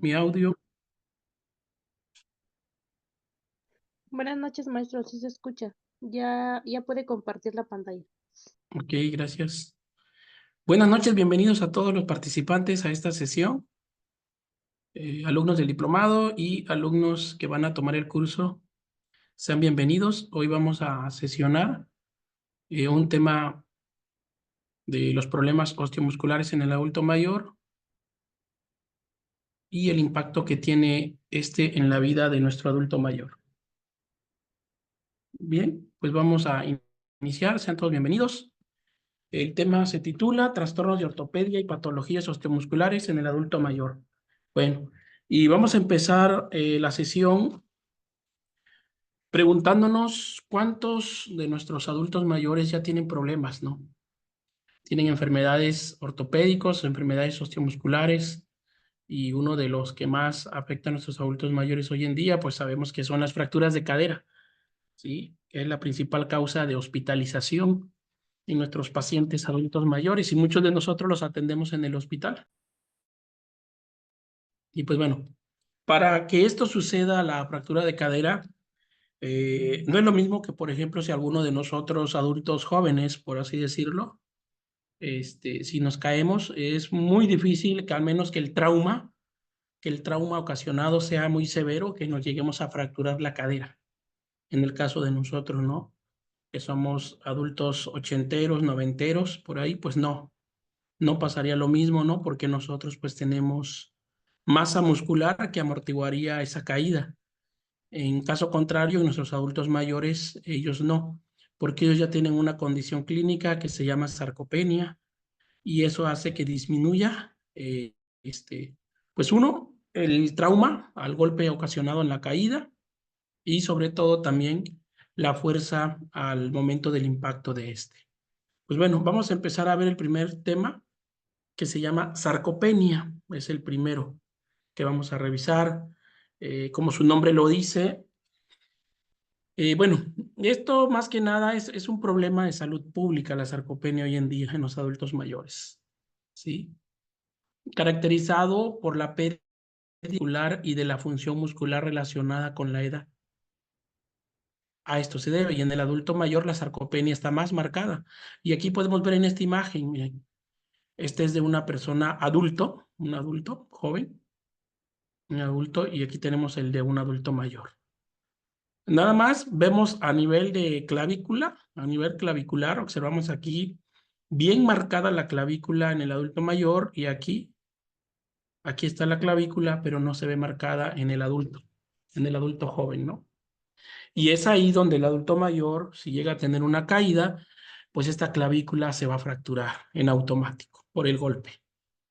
mi audio. Buenas noches, maestro. Sí se escucha. Ya puede compartir la pantalla. Ok, gracias. Buenas noches, bienvenidos a todos los participantes a esta sesión, alumnos del diplomado y alumnos que van a tomar el curso. Sean bienvenidos. Hoy vamos a sesionar un tema de los problemas osteomusculares en el adulto mayor y el impacto que tiene este en la vida de nuestro adulto mayor. Bien, pues vamos a iniciar. Sean todos bienvenidos. El tema se titula Trastornos de ortopedia y patologías osteomusculares en el adulto mayor. Bueno, y vamos a empezar la sesión preguntándonos cuántos de nuestros adultos mayores ya tienen problemas, ¿no? Tienen enfermedades ortopédicos, enfermedades osteomusculares, y uno de los que más afecta a nuestros adultos mayores hoy en día, pues sabemos que son las fracturas de cadera, ¿sí? Que es la principal causa de hospitalización en nuestros pacientes adultos mayores y muchos de nosotros los atendemos en el hospital. Y pues bueno, para que esto suceda, la fractura de cadera, no es lo mismo que, por ejemplo, si alguno de nosotros adultos jóvenes, por así decirlo, si nos caemos, es muy difícil que al menos que el trauma ocasionado sea muy severo, que nos lleguemos a fracturar la cadera. En el caso de nosotros, ¿no? Que somos adultos ochenteros, noventeros, por ahí, pues no pasaría lo mismo, ¿no? Porque nosotros pues tenemos masa muscular que amortiguaría esa caída. En caso contrario, nuestros adultos mayores, ellos no, porque ellos ya tienen una condición clínica que se llama sarcopenia y eso hace que disminuya, pues uno, el trauma al golpe ocasionado en la caída y sobre todo también la fuerza al momento del impacto de este. Pues bueno, vamos a empezar a ver el primer tema que se llama sarcopenia, es el primero que vamos a revisar. Como su nombre lo dice, bueno, esto más que nada es un problema de salud pública, la sarcopenia hoy en día en los adultos mayores, ¿sí? Caracterizado por la pérdida muscular y de la función muscular relacionada con la edad. A esto se debe, y en el adulto mayor la sarcopenia está más marcada. Y aquí podemos ver en esta imagen, miren, este es de una persona adulto, un adulto joven, un adulto, y aquí tenemos el de un adulto mayor. Nada más vemos a nivel de clavícula, a nivel clavicular, observamos aquí bien marcada la clavícula en el adulto mayor y aquí está la clavícula, pero no se ve marcada en el adulto joven, ¿no? Y es ahí donde el adulto mayor, si llega a tener una caída, pues esta clavícula se va a fracturar en automático por el golpe,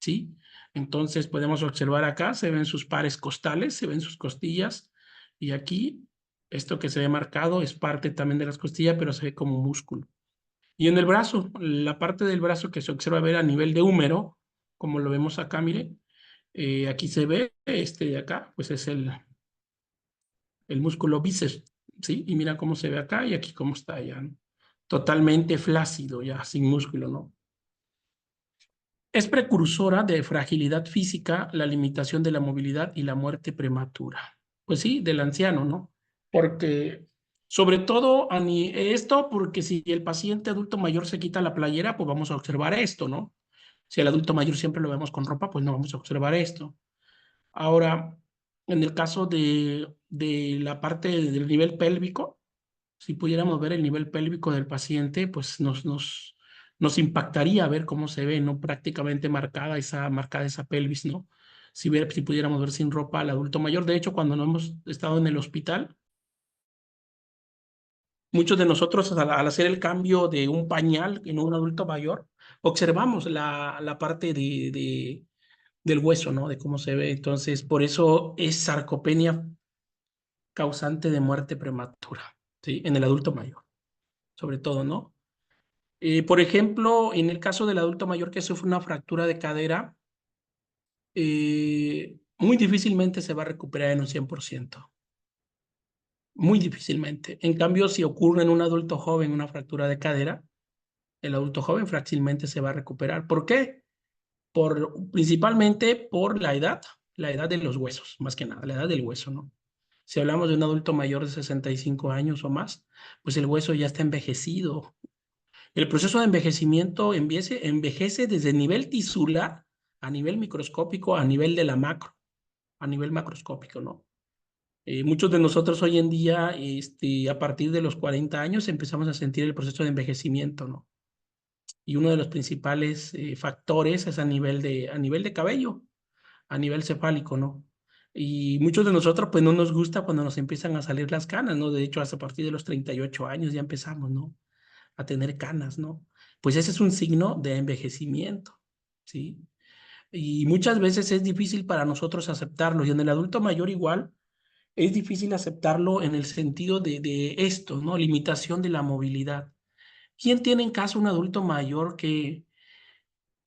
¿sí? Entonces podemos observar acá, se ven sus pares costales, se ven sus costillas, y aquí esto que se ve marcado es parte también de las costillas, pero se ve como músculo. Y en el brazo, la parte del brazo que se observa ver a nivel de húmero, como lo vemos acá, mire, aquí se ve, este de acá, pues es el músculo bíceps, ¿sí? Y mira cómo se ve acá y aquí cómo está ya, ¿no? Totalmente flácido, ya sin músculo, ¿no? Es precursora de fragilidad física, la limitación de la movilidad y la muerte prematura. Pues sí, del anciano, ¿no? Porque, sobre todo, esto porque si el paciente adulto mayor se quita la playera, pues vamos a observar esto, ¿no? Si el adulto mayor siempre lo vemos con ropa, pues no vamos a observar esto. Ahora, en el caso de la parte del nivel pélvico, si pudiéramos ver el nivel pélvico del paciente, pues nos impactaría ver cómo se ve, ¿no? Prácticamente marcada esa pelvis, ¿no? Si pudiéramos ver sin ropa al adulto mayor. De hecho, cuando no hemos estado en el hospital, muchos de nosotros al hacer el cambio de un pañal en un adulto mayor, observamos la parte del hueso, ¿no? De cómo se ve. Entonces, por eso es sarcopenia causante de muerte prematura, ¿sí? En el adulto mayor, sobre todo, ¿no? Por ejemplo, en el caso del adulto mayor que sufre una fractura de cadera, muy difícilmente se va a recuperar en un 100%. Muy difícilmente. En cambio, si ocurre en un adulto joven una fractura de cadera, el adulto joven fácilmente se va a recuperar. ¿Por qué? Principalmente por la edad. la edad de los huesos, más que nada, la edad del hueso, ¿no? Si hablamos de un adulto mayor de 65 años o más, pues el hueso ya está envejecido. El proceso de envejecimiento envejece desde el nivel tisular a nivel microscópico, a nivel de la macro, a nivel macroscópico, ¿no? Muchos de nosotros hoy en día, a partir de los 40 años, empezamos a sentir el proceso de envejecimiento, ¿no? Y uno de los principales factores es a nivel de cabello, a nivel cefálico, ¿no? Y muchos de nosotros, pues no nos gusta cuando nos empiezan a salir las canas, ¿no? De hecho, hasta a partir de los 38 años ya empezamos, ¿no? A tener canas, ¿no? Pues ese es un signo de envejecimiento, ¿sí? Y muchas veces es difícil para nosotros aceptarlo. Y en el adulto mayor igual es difícil aceptarlo en el sentido de esto, ¿no? Limitación de la movilidad. ¿Quién tiene en casa un adulto mayor que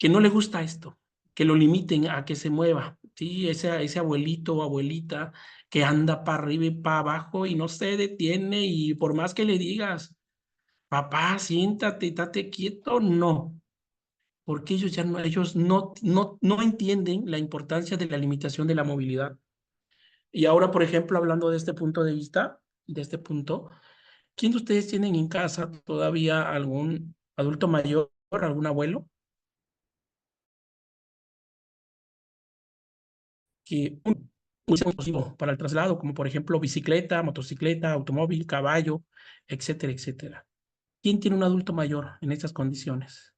no le gusta esto? Que lo limiten a que se mueva, ¿sí? Ese abuelito o abuelita que anda para arriba y para abajo y no se detiene y por más que le digas, papá, siéntate, estate quieto, no. Porque ellos no entienden la importancia de la limitación de la movilidad. Y ahora, por ejemplo, hablando de este punto de vista, de este punto, ¿quién de ustedes tienen en casa todavía algún adulto mayor, algún abuelo, que un dispositivo para el traslado, como por ejemplo bicicleta, motocicleta, automóvil, caballo, etcétera, etcétera? ¿Quién tiene un adulto mayor en estas condiciones?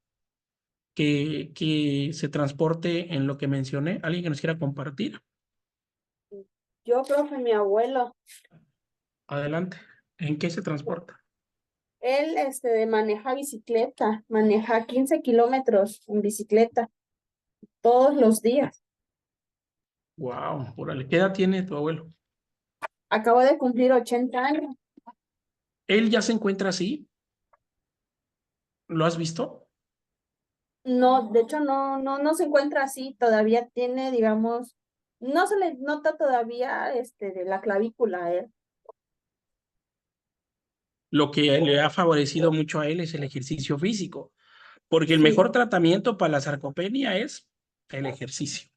Que se transporte en lo que mencioné. ¿Alguien que nos quiera compartir? Yo, profe, mi abuelo, Adelante. ¿En qué se transporta? él maneja bicicleta, maneja 15 kilómetros en bicicleta todos los días. Wow, órale. ¿Qué edad tiene tu abuelo? Acabo de cumplir 80 años. ¿Él ya se encuentra así? ¿Lo has visto? No, de hecho no se encuentra así, todavía tiene, digamos, no se le nota todavía de la clavícula a él. Lo que le ha favorecido mucho a él es el ejercicio físico, porque el Sí, mejor tratamiento para la sarcopenia es el ejercicio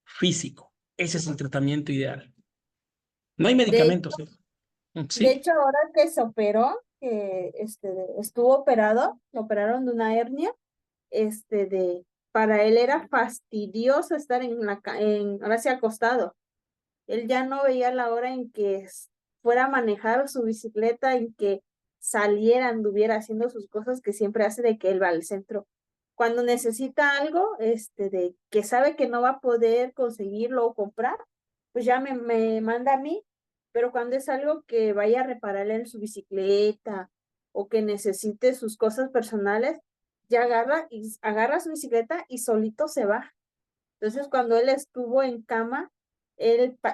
físico. Ese es el tratamiento ideal. No hay de, medicamentos, ¿eh? de ¿Sí? hecho ahora que se operó, que estuvo operado, lo operaron de una hernia, para él era fastidioso estar ahora sí acostado. Él ya no veía la hora en que fuera a manejar su bicicleta, en que saliera, anduviera haciendo sus cosas que siempre hace de que él va al centro. Cuando necesita algo, de que sabe que no va a poder conseguirlo o comprar, pues ya me manda a mí, pero cuando es algo que vaya a repararle en su bicicleta o que necesite sus cosas personales, ya agarra su bicicleta y solito se va. Entonces, cuando él estuvo en cama,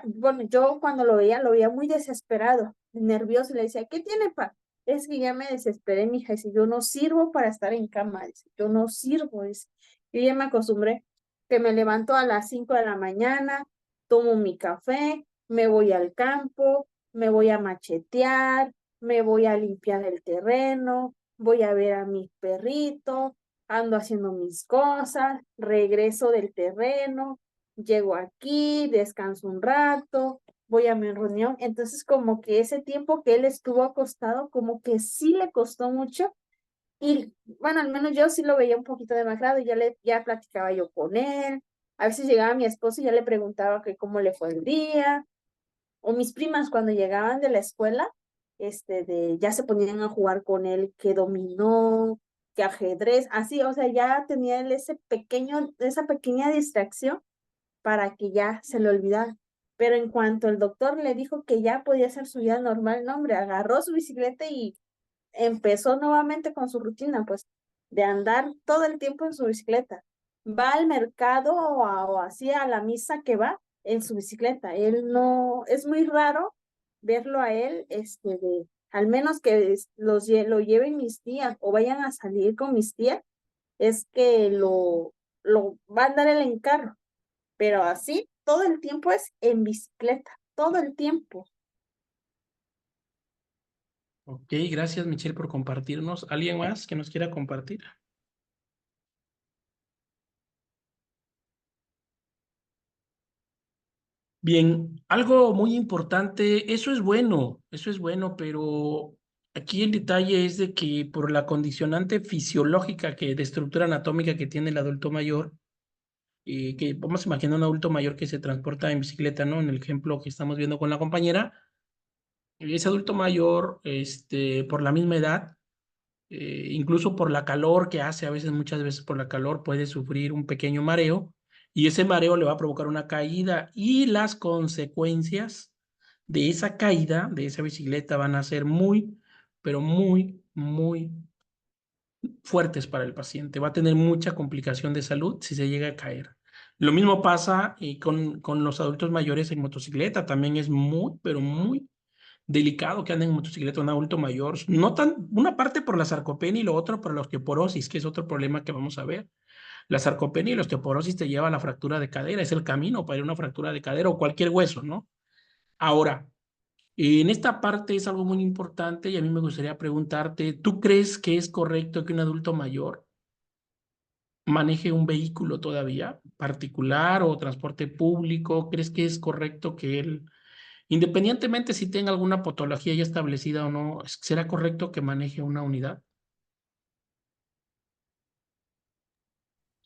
bueno, yo cuando lo veía muy desesperado, nervioso, y le decía, ¿qué tiene, pa? Es que ya me desesperé, mija, dice, yo no sirvo para estar en cama, dice, yo no sirvo, dice. Yo ya me acostumbré que me levanto a las 5 de la mañana, tomo mi café, me voy al campo, me voy a machetear, me voy a limpiar el terreno, voy a ver a mi perrito, ando haciendo mis cosas, regreso del terreno, llego aquí, descanso un rato, voy a mi reunión. Entonces, como que ese tiempo que él estuvo acostado, como que sí le costó mucho. Y bueno, al menos yo sí lo veía un poquito demacrado y ya platicaba yo con él. A veces llegaba mi esposo y ya le preguntaba que cómo le fue el día. O mis primas cuando llegaban de la escuela, ya se ponían a jugar con él, que dominó, que ajedrez, así, o sea, ya tenía él esa pequeña distracción para que ya se le olvidara. Pero en cuanto el doctor le dijo que ya podía hacer su vida normal, no, hombre, agarró su bicicleta y empezó nuevamente con su rutina, pues, de andar todo el tiempo en su bicicleta. Va al mercado o así a la misa que va en su bicicleta. Él no, es muy raro verlo a él, al menos que lo lleven mis tías o vayan a salir con mis tías, es que lo va a andar él en carro, pero así todo el tiempo es en bicicleta, todo el tiempo. Ok, gracias Michelle por compartirnos. ¿Alguien más que nos quiera compartir? Bien, algo muy importante, eso es bueno, pero aquí el detalle es de que por la condicionante fisiológica de estructura anatómica que tiene el adulto mayor, que vamos a imaginar un adulto mayor que se transporta en bicicleta, ¿no? En el ejemplo que estamos viendo con la compañera, ese adulto mayor, por la misma edad, incluso por la calor que hace, a veces, muchas veces por la calor, puede sufrir un pequeño mareo y ese mareo le va a provocar una caída y las consecuencias de esa caída, de esa bicicleta, van a ser muy, pero muy, muy fuertes para el paciente. Va a tener mucha complicación de salud si se llega a caer. Lo mismo pasa con los adultos mayores en motocicleta. También es muy, pero muy delicado que anden en motocicleta un adulto mayor. No tan, una parte por la sarcopenia y lo otro por la osteoporosis, que es otro problema que vamos a ver. La sarcopenia y la osteoporosis te lleva a la fractura de cadera. Es el camino para ir a una fractura de cadera o cualquier hueso, ¿no? Ahora, en esta parte es algo muy importante y a mí me gustaría preguntarte, ¿tú crees que es correcto que un adulto mayor maneje un vehículo todavía, particular o transporte público? ¿Crees que es correcto que él, independientemente si tenga alguna patología ya establecida o no, será correcto que maneje una unidad?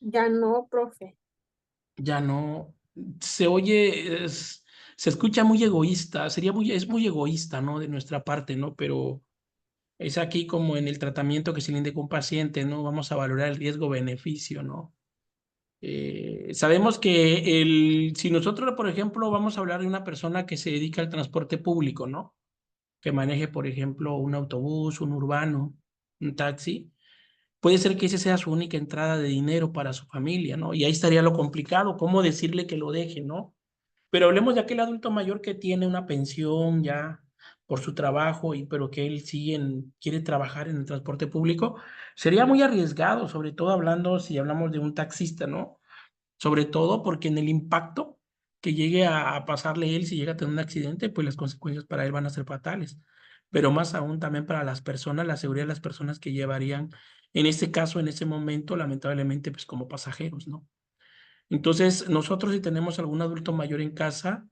Ya no, profe. Ya no, se oye, se escucha muy egoísta, es muy egoísta, ¿no? De nuestra parte, ¿no? Pero es aquí como en el tratamiento que se le indica a un paciente, ¿no? Vamos a valorar el riesgo-beneficio, ¿no? Sabemos que si nosotros, por ejemplo, vamos a hablar de una persona que se dedica al transporte público, ¿no? Que maneje, por ejemplo, un autobús, un urbano, un taxi, puede ser que esa sea su única entrada de dinero para su familia, ¿no? Y ahí estaría lo complicado, cómo decirle que lo deje, ¿no? Pero hablemos de aquel adulto mayor que tiene una pensión ya por su trabajo, pero que él quiere trabajar en el transporte público. Sería muy arriesgado, sobre todo hablando, si hablamos de un taxista, ¿no? Sobre todo porque en el impacto que llegue a pasarle él, si llega a tener un accidente, pues las consecuencias para él van a ser fatales. Pero más aún también para las personas, la seguridad de las personas que llevarían, en este caso, en ese momento, lamentablemente, pues como pasajeros, ¿no? Entonces, nosotros si tenemos algún adulto mayor en casa,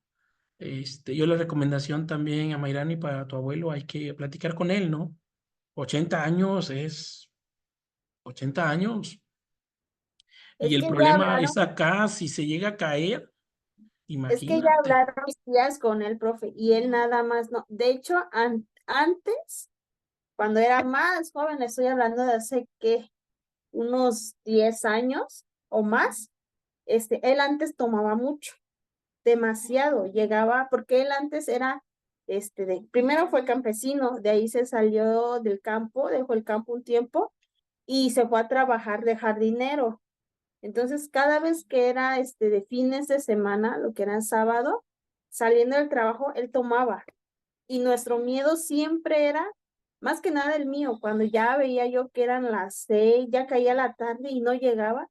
yo la recomendación también a Mayrani para tu abuelo, hay que platicar con él, ¿no? 80 años es 80 años. Y Es el que ya problema hablaron, es acá, si se llega a caer, es que ya imagínate. hablaron mis tías con el profe y él nada más no. De hecho, antes, cuando era más joven, estoy hablando de hace que unos 10 años o más, él antes tomaba mucho, demasiado, llegaba, porque él antes era, primero fue campesino, de ahí se salió del campo, dejó el campo un tiempo y se fue a trabajar de jardinero. Entonces, cada vez que era, de fines de semana, lo que era sábado, saliendo del trabajo, él tomaba. Y nuestro miedo siempre era, más que nada el mío, cuando ya veía yo que eran las 6, ya caía la tarde y no llegaba,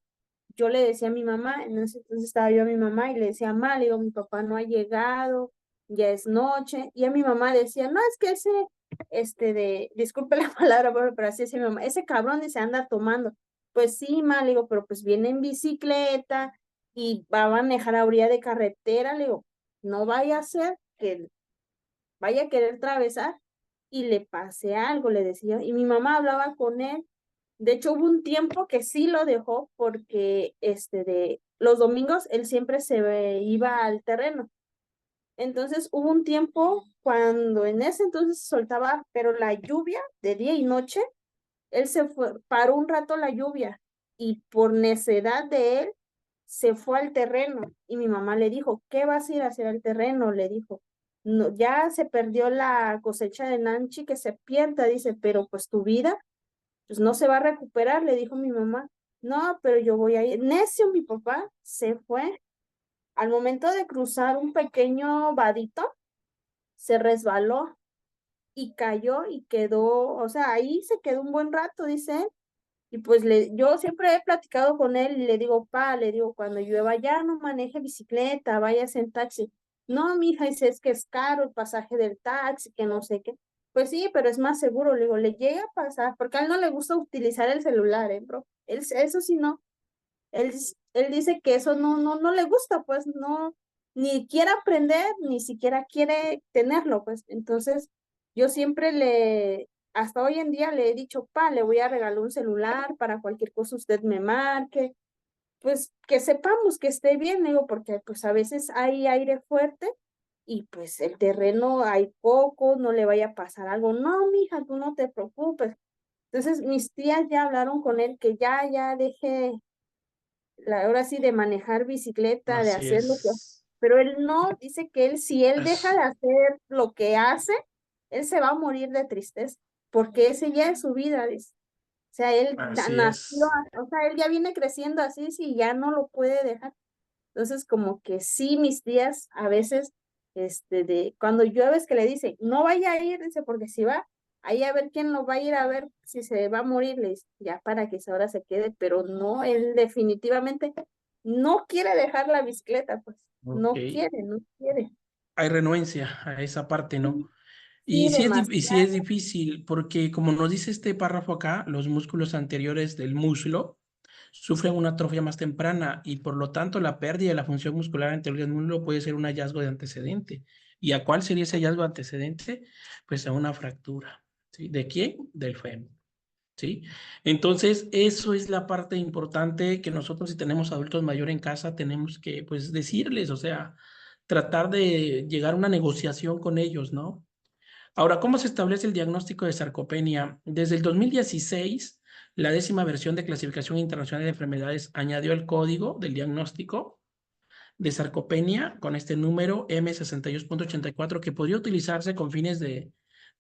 yo le decía a mi mamá, en ese entonces estaba yo a mi mamá y le decía, ma, le digo, mi papá no ha llegado, ya es noche, y a mi mamá decía, no, es que disculpe la palabra, pero así decía mi mamá, ese cabrón ni se anda tomando. Pues sí, ma, le digo, pero pues viene en bicicleta y va a manejar a orilla de carretera, le digo, no vaya a ser que vaya a querer atravesar y le pase algo, le decía, y mi mamá hablaba con él. De hecho, hubo un tiempo que sí lo dejó porque de los domingos él siempre iba al terreno. Entonces hubo un tiempo cuando en ese entonces soltaba, pero la lluvia de día y noche, él se fue, paró un rato la lluvia y por necedad de él se fue al terreno y mi mamá le dijo, ¿qué vas a ir a hacer al terreno? Le dijo, no, ya se perdió la cosecha de Nanchi, que se pierda, dice, pero pues tu vida pues no se va a recuperar, le dijo mi mamá. No, pero yo voy a ir. Necio, mi papá se fue. Al momento de cruzar un pequeño vadito, se resbaló y cayó y quedó, o sea, ahí se quedó un buen rato, dice él. Y pues yo siempre he platicado con él y le digo, pa, le digo, cuando llueva ya no maneje bicicleta, vayas en taxi. No, mija, dice, es que es caro el pasaje del taxi, que no sé qué. Pues sí, pero es más seguro, le digo, le llega a pasar, porque a él no le gusta utilizar el celular, bro. Eso sí no. Él dice que eso no le gusta, pues no. ni quiere aprender, ni siquiera quiere tenerlo, pues. Entonces, yo siempre hasta hoy en día le he dicho, le voy a regalar un celular para cualquier cosa usted me marque, pues que sepamos que esté bien, digo, porque pues a veces hay aire fuerte y pues el terreno hay poco, no le vaya a pasar algo. No, mija, tú no te preocupes. Entonces, mis tías ya hablaron con él que ya deje ahora sí de manejar bicicleta, de Así hacer lo que hace. es. Pero él no, dice que si él deja Es- de hacer lo que hace, él se va a morir de tristeza, porque ese ya es su vida, dice. O sea, él Así nació, es. o sea, él ya viene creciendo así, sí, ya no lo puede dejar. Entonces, como que sí, mis tías a veces, cuando llueve es que le dicen, no vaya a ir, dice, porque si va, ahí a ver quién lo va a ir a ver, si se va a morir, le dice, ya para que ahora se quede, pero no, él definitivamente no quiere dejar la bicicleta, pues, Ok. no quiere. Hay renuencia a esa parte, ¿no? Sí, Y sí es demasiado. difícil, porque como nos dice este párrafo acá, los músculos anteriores del muslo sufren una atrofia más temprana y por lo tanto la pérdida de la función muscular anterior del muslo puede ser un hallazgo de antecedente. ¿Y a cuál sería ese hallazgo antecedente? Pues a una fractura. ¿Sí? ¿De quién? Del fémur. ¿Sí? Entonces, eso es la parte importante que nosotros, si tenemos adultos mayores en casa, tenemos que, pues, decirles, o sea, tratar de llegar a una negociación con ellos, ¿no? Ahora, ¿cómo se establece el diagnóstico de sarcopenia? Desde el 2016, la 10ª versión de clasificación internacional de enfermedades añadió el código del diagnóstico de sarcopenia con este número M62.84 que podría utilizarse con fines de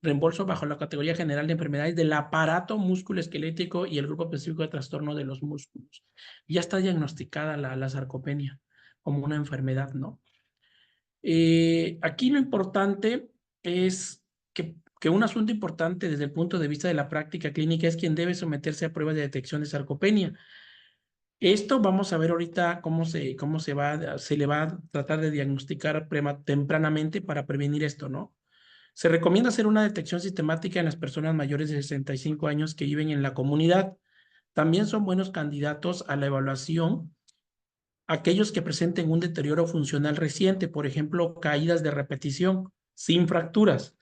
reembolso bajo la categoría general de enfermedades del aparato musculoesquelético y el grupo específico de trastorno de los músculos. Ya está diagnosticada la sarcopenia como una enfermedad, ¿no? Aquí lo importante es que un asunto importante desde el punto de vista de la práctica clínica es quien debe someterse a pruebas de detección de sarcopenia. Esto vamos a ver ahorita se le va a tratar de diagnosticar tempranamente para prevenir esto, ¿no? Se recomienda hacer una detección sistemática en las personas mayores de 65 años que viven en la comunidad. También son buenos candidatos a la evaluación aquellos que presenten un deterioro funcional reciente, por ejemplo, caídas de repetición sin fracturas,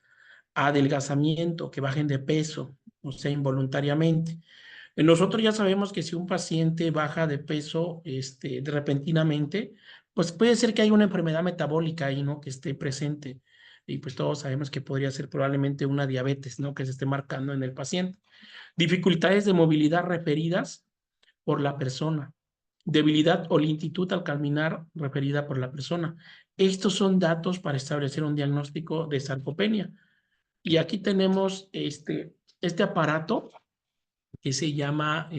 adelgazamiento, que bajen de peso, o sea, involuntariamente. Nosotros ya sabemos que si un paciente baja de peso repentinamente, pues puede ser que haya una enfermedad metabólica ahí, ¿no? Que esté presente. Y pues todos sabemos que podría ser probablemente una diabetes, ¿no? Que se esté marcando en el paciente. Dificultades de movilidad referidas por la persona. Debilidad o lentitud al caminar referida por la persona. Estos son datos para establecer un diagnóstico de sarcopenia. Y aquí tenemos este aparato que se llama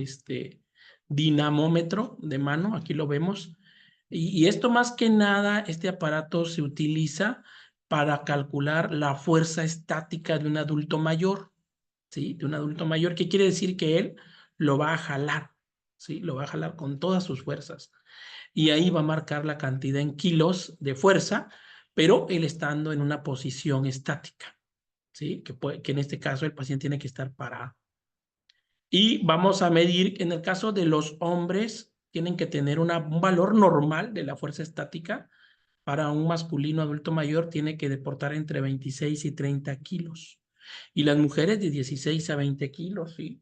dinamómetro de mano, aquí lo vemos. Y esto más que nada, este aparato se utiliza para calcular la fuerza estática de un adulto mayor, ¿sí? De un adulto mayor, ¿qué quiere decir? Que él lo va a jalar, ¿sí? Lo va a jalar con todas sus fuerzas. Y ahí va a marcar la cantidad en kilos de fuerza, pero él estando en una posición estática, ¿sí? Que en este caso el paciente tiene que estar parado. Y vamos a medir, en el caso de los hombres, tienen que tener un valor normal de la fuerza estática. Para un masculino adulto mayor tiene que deportar entre 26 y 30 kilos. Y las mujeres de 16 a 20 kilos, ¿sí?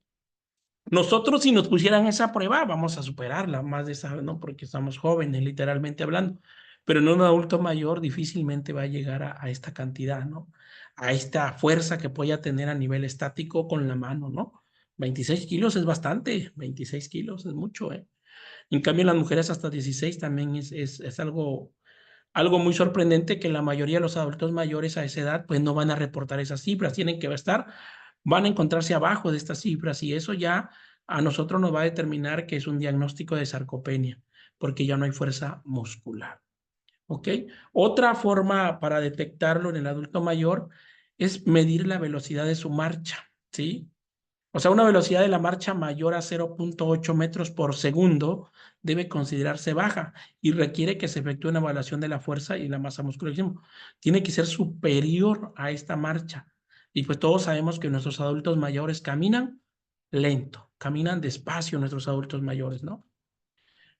Nosotros, si nos pusieran esa prueba, vamos a superarla más de esa, ¿no? Porque estamos jóvenes, literalmente hablando. Pero en un adulto mayor difícilmente va a llegar a esta cantidad, ¿no? A esta fuerza que pueda tener a nivel estático con la mano, ¿no? 26 kilos es bastante, 26 kilos es mucho, ¿eh? En cambio, en las mujeres hasta 16 también es algo muy sorprendente que la mayoría de los adultos mayores a esa edad pues no van a reportar esas cifras, tienen que van a encontrarse abajo de estas cifras y eso ya a nosotros nos va a determinar que es un diagnóstico de sarcopenia, porque ya no hay fuerza muscular. ¿Ok? Otra forma para detectarlo en el adulto mayor es medir la velocidad de su marcha, ¿sí? O sea, una velocidad de la marcha mayor a 0.8 metros por segundo debe considerarse baja y requiere que se efectúe una evaluación de la fuerza y la masa muscular. Tiene que ser superior a esta marcha. Y pues todos sabemos que nuestros adultos mayores caminan lento, caminan despacio nuestros adultos mayores, ¿no?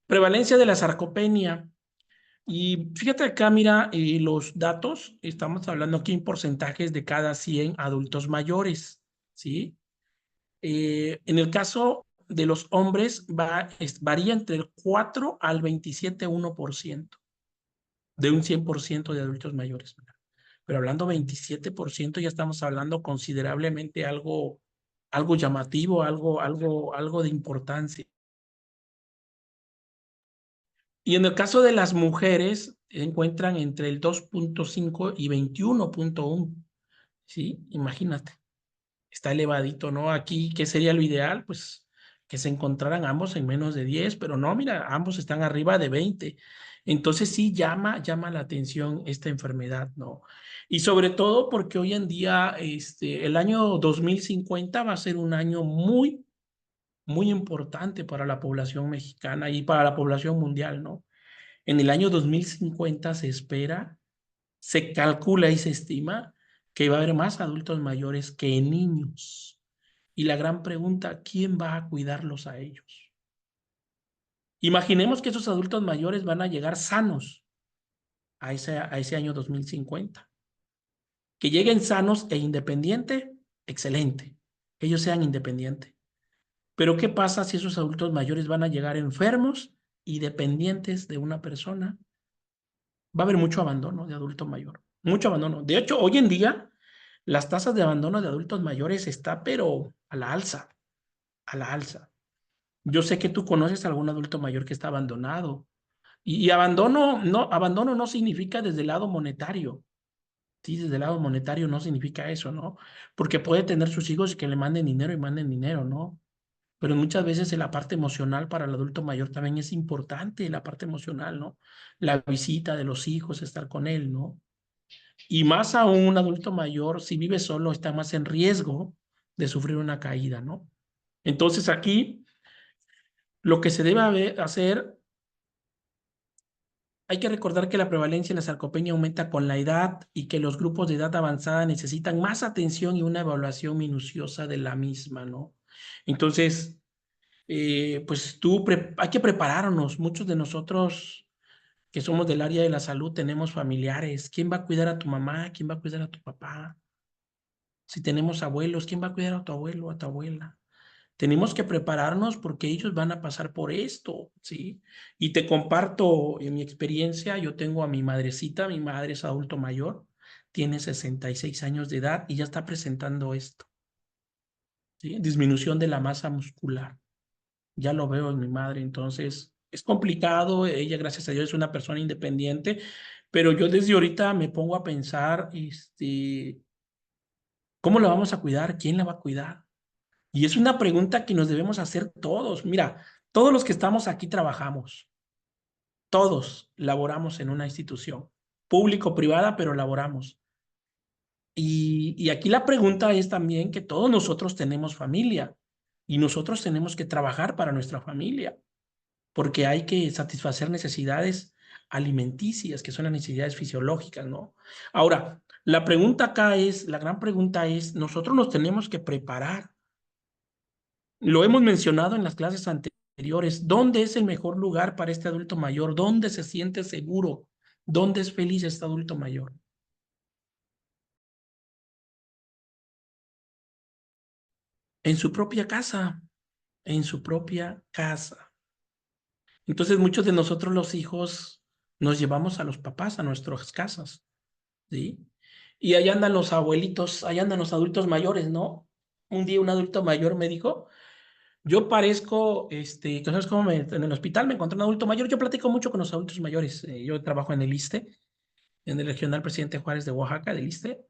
Prevalencia de la sarcopenia. Y fíjate acá, mira, los datos, estamos hablando aquí en porcentajes de cada 100 adultos mayores, ¿sí? En el caso de los hombres, varía entre el 4 al 27,1% de un 100% de adultos mayores. Pero hablando 27%, ya estamos hablando considerablemente algo llamativo, algo de importancia. Y en el caso de las mujeres, se encuentran entre el 2,5 y 21,1, ¿sí? Imagínate, está elevadito, ¿no? Aquí, ¿qué sería lo ideal? Pues que se encontraran ambos en menos de 10, pero no, mira, ambos están arriba de 20. Entonces sí llama la atención esta enfermedad, ¿no? Y sobre todo porque hoy en día, el año 2050 va a ser un año muy, muy importante para la población mexicana y para la población mundial, ¿no? En el año 2050 se espera, se calcula y se estima que va a haber más adultos mayores que niños. Y la gran pregunta, ¿quién va a cuidarlos a ellos? Imaginemos que esos adultos mayores van a llegar sanos a ese año 2050. Que lleguen sanos e independientes, excelente. Que ellos sean independientes. Pero ¿qué pasa si esos adultos mayores van a llegar enfermos y dependientes de una persona? Va a haber mucho abandono de adulto mayor, mucho abandono. De hecho, hoy en día, las tasas de abandono de adultos mayores está, pero a la alza, a la alza. Yo sé que tú conoces a algún adulto mayor que está abandonado. Y abandono no significa desde el lado monetario. Sí, desde el lado monetario no significa eso, ¿no? Porque puede tener sus hijos y que le manden dinero y manden dinero, ¿no? Pero muchas veces la parte emocional para el adulto mayor también es importante, la parte emocional, ¿no? La visita de los hijos, estar con él, ¿no? Y más aún un adulto mayor, si vive solo, está más en riesgo de sufrir una caída, ¿no? Entonces aquí lo que se debe hacer, hay que recordar que la prevalencia de la sarcopenia aumenta con la edad y que los grupos de edad avanzada necesitan más atención y una evaluación minuciosa de la misma, ¿no? Entonces, pues hay que prepararnos. Muchos de nosotros que somos del área de la salud tenemos familiares. ¿Quién va a cuidar a tu mamá? ¿Quién va a cuidar a tu papá? Si tenemos abuelos, ¿quién va a cuidar a tu abuelo, a tu abuela? Tenemos que prepararnos porque ellos van a pasar por esto, ¿sí? Y te comparto en mi experiencia, yo tengo a mi madrecita, mi madre es adulto mayor, tiene 66 años de edad y ya está presentando esto, ¿sí? Disminución de la masa muscular. Ya lo veo en mi madre, entonces es complicado, ella gracias a Dios es una persona independiente, pero yo desde ahorita me pongo a pensar, ¿cómo la vamos a cuidar? ¿Quién la va a cuidar? Y es una pregunta que nos debemos hacer todos. Mira, todos los que estamos aquí trabajamos, todos laboramos en una institución, público-privada, pero laboramos. Y aquí la pregunta es también que todos nosotros tenemos familia y nosotros tenemos que trabajar para nuestra familia, porque hay que satisfacer necesidades alimenticias, que son las necesidades fisiológicas, ¿no? Ahora, la gran pregunta es, nosotros nos tenemos que preparar. Lo hemos mencionado en las clases anteriores. ¿Dónde es el mejor lugar para este adulto mayor? ¿Dónde se siente seguro? ¿Dónde es feliz este adulto mayor? En su propia casa, en su propia casa. Entonces muchos de nosotros los hijos nos llevamos a los papás a nuestras casas, ¿sí? Y ahí andan los abuelitos, ahí andan los adultos mayores, ¿no? Un día un adulto mayor me dijo, yo parezco, ¿sabes cómo en el hospital me encontré un adulto mayor? Yo platico mucho con los adultos mayores. Yo trabajo en el ISSSTE, en el Regional Presidente Juárez de Oaxaca, del ISSSTE,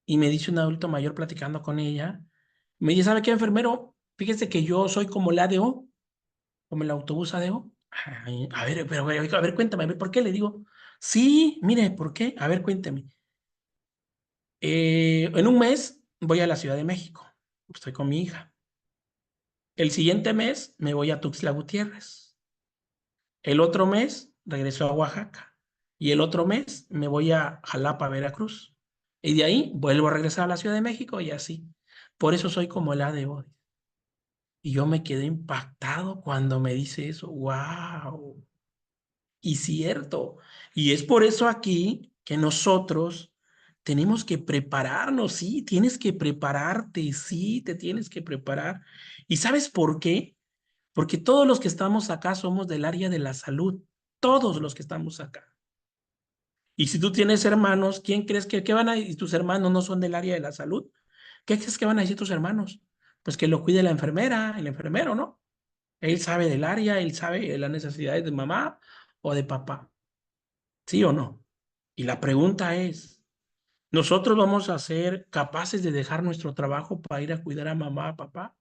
y me dice un adulto mayor platicando con ella, me dice, ¿sabe qué, enfermero? Fíjese que yo soy como el ADO, como el autobús ADO. Ay, a ver, pero a ver, cuéntame, a ver, ¿por qué? Le digo, sí, mire, ¿por qué? A ver, cuénteme. En un mes voy a la Ciudad de México, estoy con mi hija. El siguiente mes me voy a Tuxtla Gutiérrez. El otro mes regreso a Oaxaca. Y el otro mes me voy a Jalapa, Veracruz. Y de ahí vuelvo a regresar a la Ciudad de México y así. Por eso soy como el ADO. Y yo me quedé impactado cuando me dice eso. ¡Wow! Y cierto. Y es por eso aquí que nosotros tenemos que prepararnos, sí, tienes que prepararte, sí, te tienes que preparar. ¿Y sabes por qué? Porque todos los que estamos acá somos del área de la salud, todos los que estamos acá. Y si tú tienes hermanos, ¿quién crees que qué van a decir? ¿Tus hermanos no son del área de la salud? ¿Qué crees que van a decir tus hermanos? Pues que lo cuide la enfermera, el enfermero, ¿no? Él sabe del área, él sabe de las necesidades de mamá o de papá, ¿sí o no? Y la pregunta es, ¿nosotros vamos a ser capaces de dejar nuestro trabajo para ir a cuidar a mamá, a papá?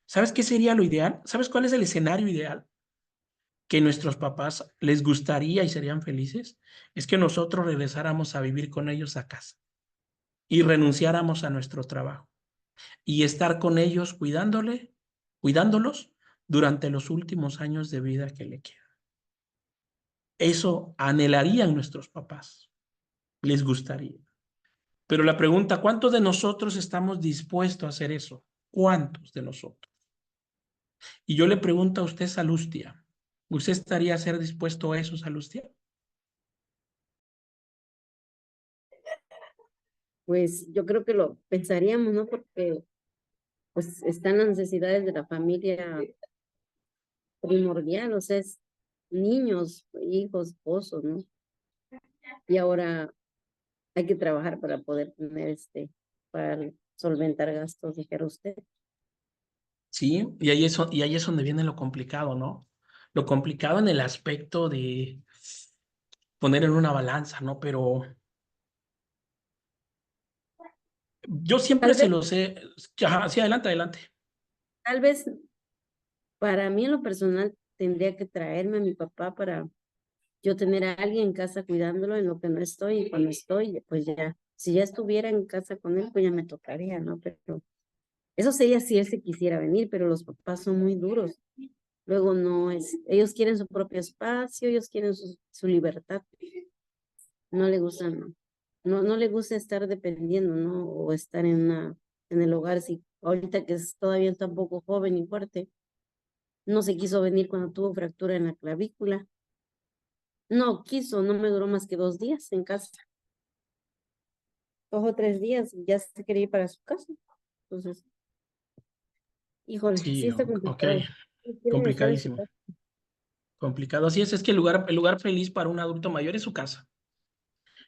¿Sabes qué sería lo ideal? ¿Sabes cuál es el escenario ideal? Que nuestros papás les gustaría y serían felices, es que nosotros regresáramos a vivir con ellos a casa y renunciáramos a nuestro trabajo y estar con ellos cuidándolos durante los últimos años de vida que le quedan. Eso anhelarían nuestros papás, les gustaría. Pero la pregunta, ¿cuántos de nosotros estamos dispuestos a hacer eso? ¿Cuántos de nosotros? Y yo le pregunto a usted, Salustia, ¿usted estaría a ser dispuesto a eso, Salustia? Pues yo creo que lo pensaríamos, ¿no? Porque pues están las necesidades de la familia primordial, o sea, es niños, hijos, esposos, ¿no? Y ahora hay que trabajar para poder tener para solventar gastos, dijera usted. Sí, y ahí es donde viene lo complicado, ¿no? Lo complicado en el aspecto de poner en una balanza, ¿no? Pero yo siempre Tal se vez, lo sé. Ajá, sí, adelante, adelante. tal vez para mí en lo personal tendría que traerme a mi papá para yo tener a alguien en casa cuidándolo en lo que no estoy, y cuando estoy, pues ya, si ya estuviera en casa con él, pues ya me tocaría, ¿no? Pero eso sería si él se quisiera venir, pero los papás son muy duros. Luego no es, ellos quieren su propio espacio, ellos quieren su libertad. No le gusta, no le gusta estar dependiendo, ¿no? O estar en el hogar. Si ahorita que todavía está un poco joven y fuerte, no se quiso venir cuando tuvo fractura en la clavícula. No quiso, no me duró más que 2 días en casa. 2 o 3 días, ya se quería ir para su casa. Entonces, híjole, sí Sí, está ok, complicado. Quiere regresar a su complicadísimo. casa. Complicado. Así es que el lugar feliz para un adulto mayor es su casa.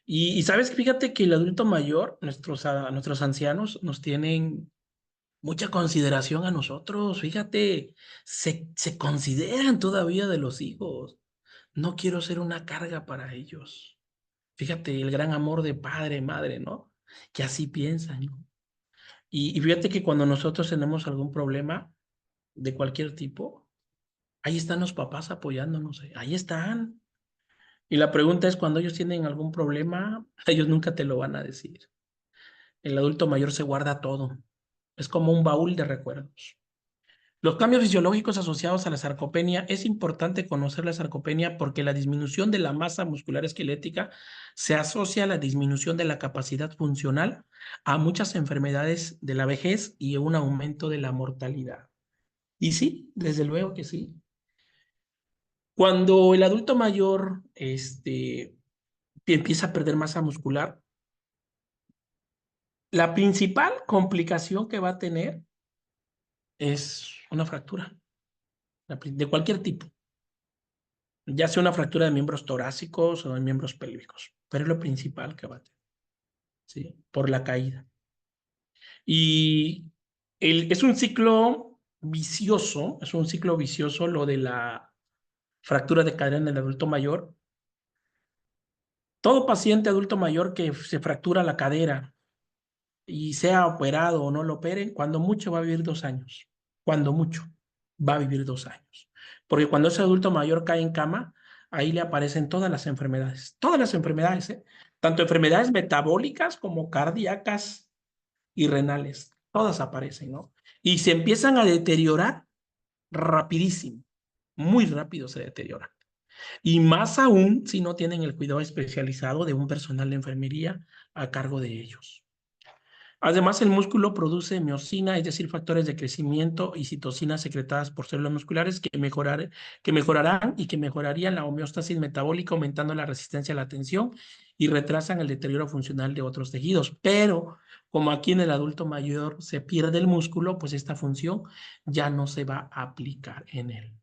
Y sabes, fíjate que el adulto mayor, nuestros ancianos, nos tienen mucha consideración a nosotros. Fíjate, se consideran todavía de los hijos. No quiero ser una carga para ellos. Fíjate el gran amor de padre, madre, ¿no? Que así piensan, ¿no? Y fíjate que cuando nosotros tenemos algún problema de cualquier tipo, ahí están los papás apoyándonos, ahí están. Y la pregunta es, cuando ellos tienen algún problema, ellos nunca te lo van a decir. El adulto mayor se guarda todo. Es como un baúl de recuerdos. Los cambios fisiológicos asociados a la sarcopenia, es importante conocer la sarcopenia porque la disminución de la masa muscular esquelética se asocia a la disminución de la capacidad funcional, a muchas enfermedades de la vejez y a un aumento de la mortalidad. Y sí, desde luego que sí. Cuando el adulto mayor empieza a perder masa muscular, la principal complicación que va a tener es una fractura de cualquier tipo, ya sea una fractura de miembros torácicos o de miembros pélvicos, pero es lo principal que va a tener, ¿sí? Por la caída. Y es un ciclo vicioso lo de la fractura de cadera en el adulto mayor. Todo paciente adulto mayor que se fractura la cadera y sea operado o no lo operen, cuando mucho va a vivir 2 años. Cuando mucho va a vivir 2 años. Porque cuando ese adulto mayor cae en cama, ahí le aparecen todas las enfermedades, ¿eh? Tanto enfermedades metabólicas como cardíacas y renales, todas aparecen, ¿no? Y se empiezan a deteriorar rapidísimo, muy rápido se deterioran. Y más aún si no tienen el cuidado especializado de un personal de enfermería a cargo de ellos. Además, el músculo produce miosina, es decir, factores de crecimiento y citocinas secretadas por células musculares que mejorarán y que mejorarían la homeostasis metabólica, aumentando la resistencia a la tensión y retrasan el deterioro funcional de otros tejidos. Pero como aquí en el adulto mayor se pierde el músculo, pues esta función ya no se va a aplicar en él.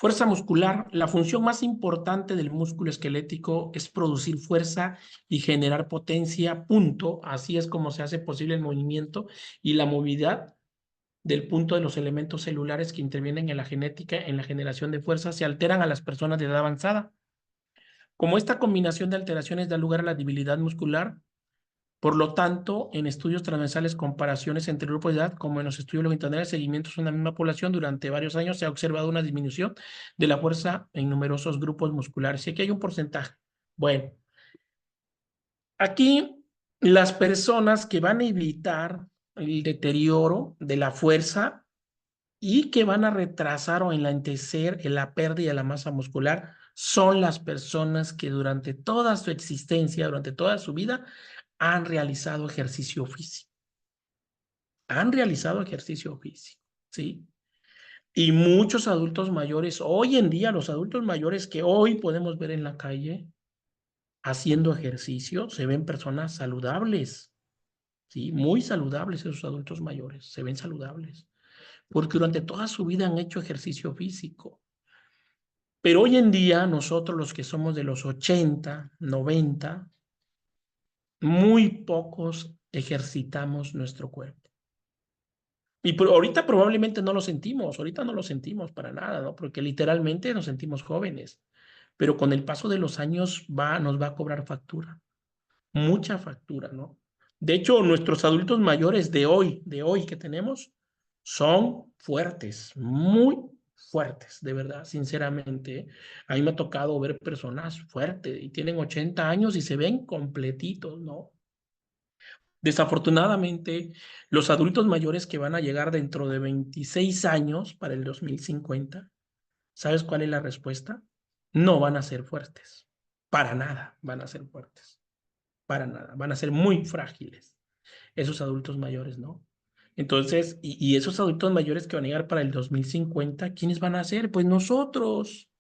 Fuerza muscular. La función más importante del músculo esquelético es producir fuerza y generar potencia, punto. Así es como se hace posible el movimiento y la movilidad del punto de los elementos celulares que intervienen en la genética, en la generación de fuerza, se alteran a las personas de edad avanzada. Como esta combinación de alteraciones da lugar a la debilidad muscular, por lo tanto, en estudios transversales, comparaciones entre grupos de edad, como en los estudios longitudinales, seguimientos en la misma población, durante varios años se ha observado una disminución de la fuerza en numerosos grupos musculares. Y aquí hay un porcentaje. Bueno, aquí las personas que van a evitar el deterioro de la fuerza y que van a retrasar o enlentecer la pérdida de la masa muscular son las personas que durante toda su existencia, durante toda su vida, han realizado ejercicio físico. Han realizado ejercicio físico, ¿sí? Y muchos adultos mayores, hoy en día, los adultos mayores que hoy podemos ver en la calle haciendo ejercicio, se ven personas saludables, ¿sí? Muy saludables esos adultos mayores, se ven saludables, porque durante toda su vida han hecho ejercicio físico. Pero hoy en día, nosotros los que somos de los 80, 90, muy pocos ejercitamos nuestro cuerpo. Y ahorita probablemente no lo sentimos, ahorita no lo sentimos para nada, ¿no? Porque literalmente nos sentimos jóvenes, pero con el paso de los años nos va a cobrar factura, mucha factura, ¿no? De hecho, nuestros adultos mayores de hoy que tenemos, son fuertes, muy fuertes, de verdad, sinceramente. A mí me ha tocado ver personas fuertes y tienen 80 años y se ven completitos, ¿no? Desafortunadamente, los adultos mayores que van a llegar dentro de 26 años para el 2050, ¿sabes cuál es la respuesta? No van a ser fuertes. Para nada van a ser fuertes. Para nada. Van a ser muy frágiles. Esos adultos mayores, ¿no? Entonces, y esos adultos mayores que van a llegar para el 2050, ¿quiénes van a ser? Pues nosotros.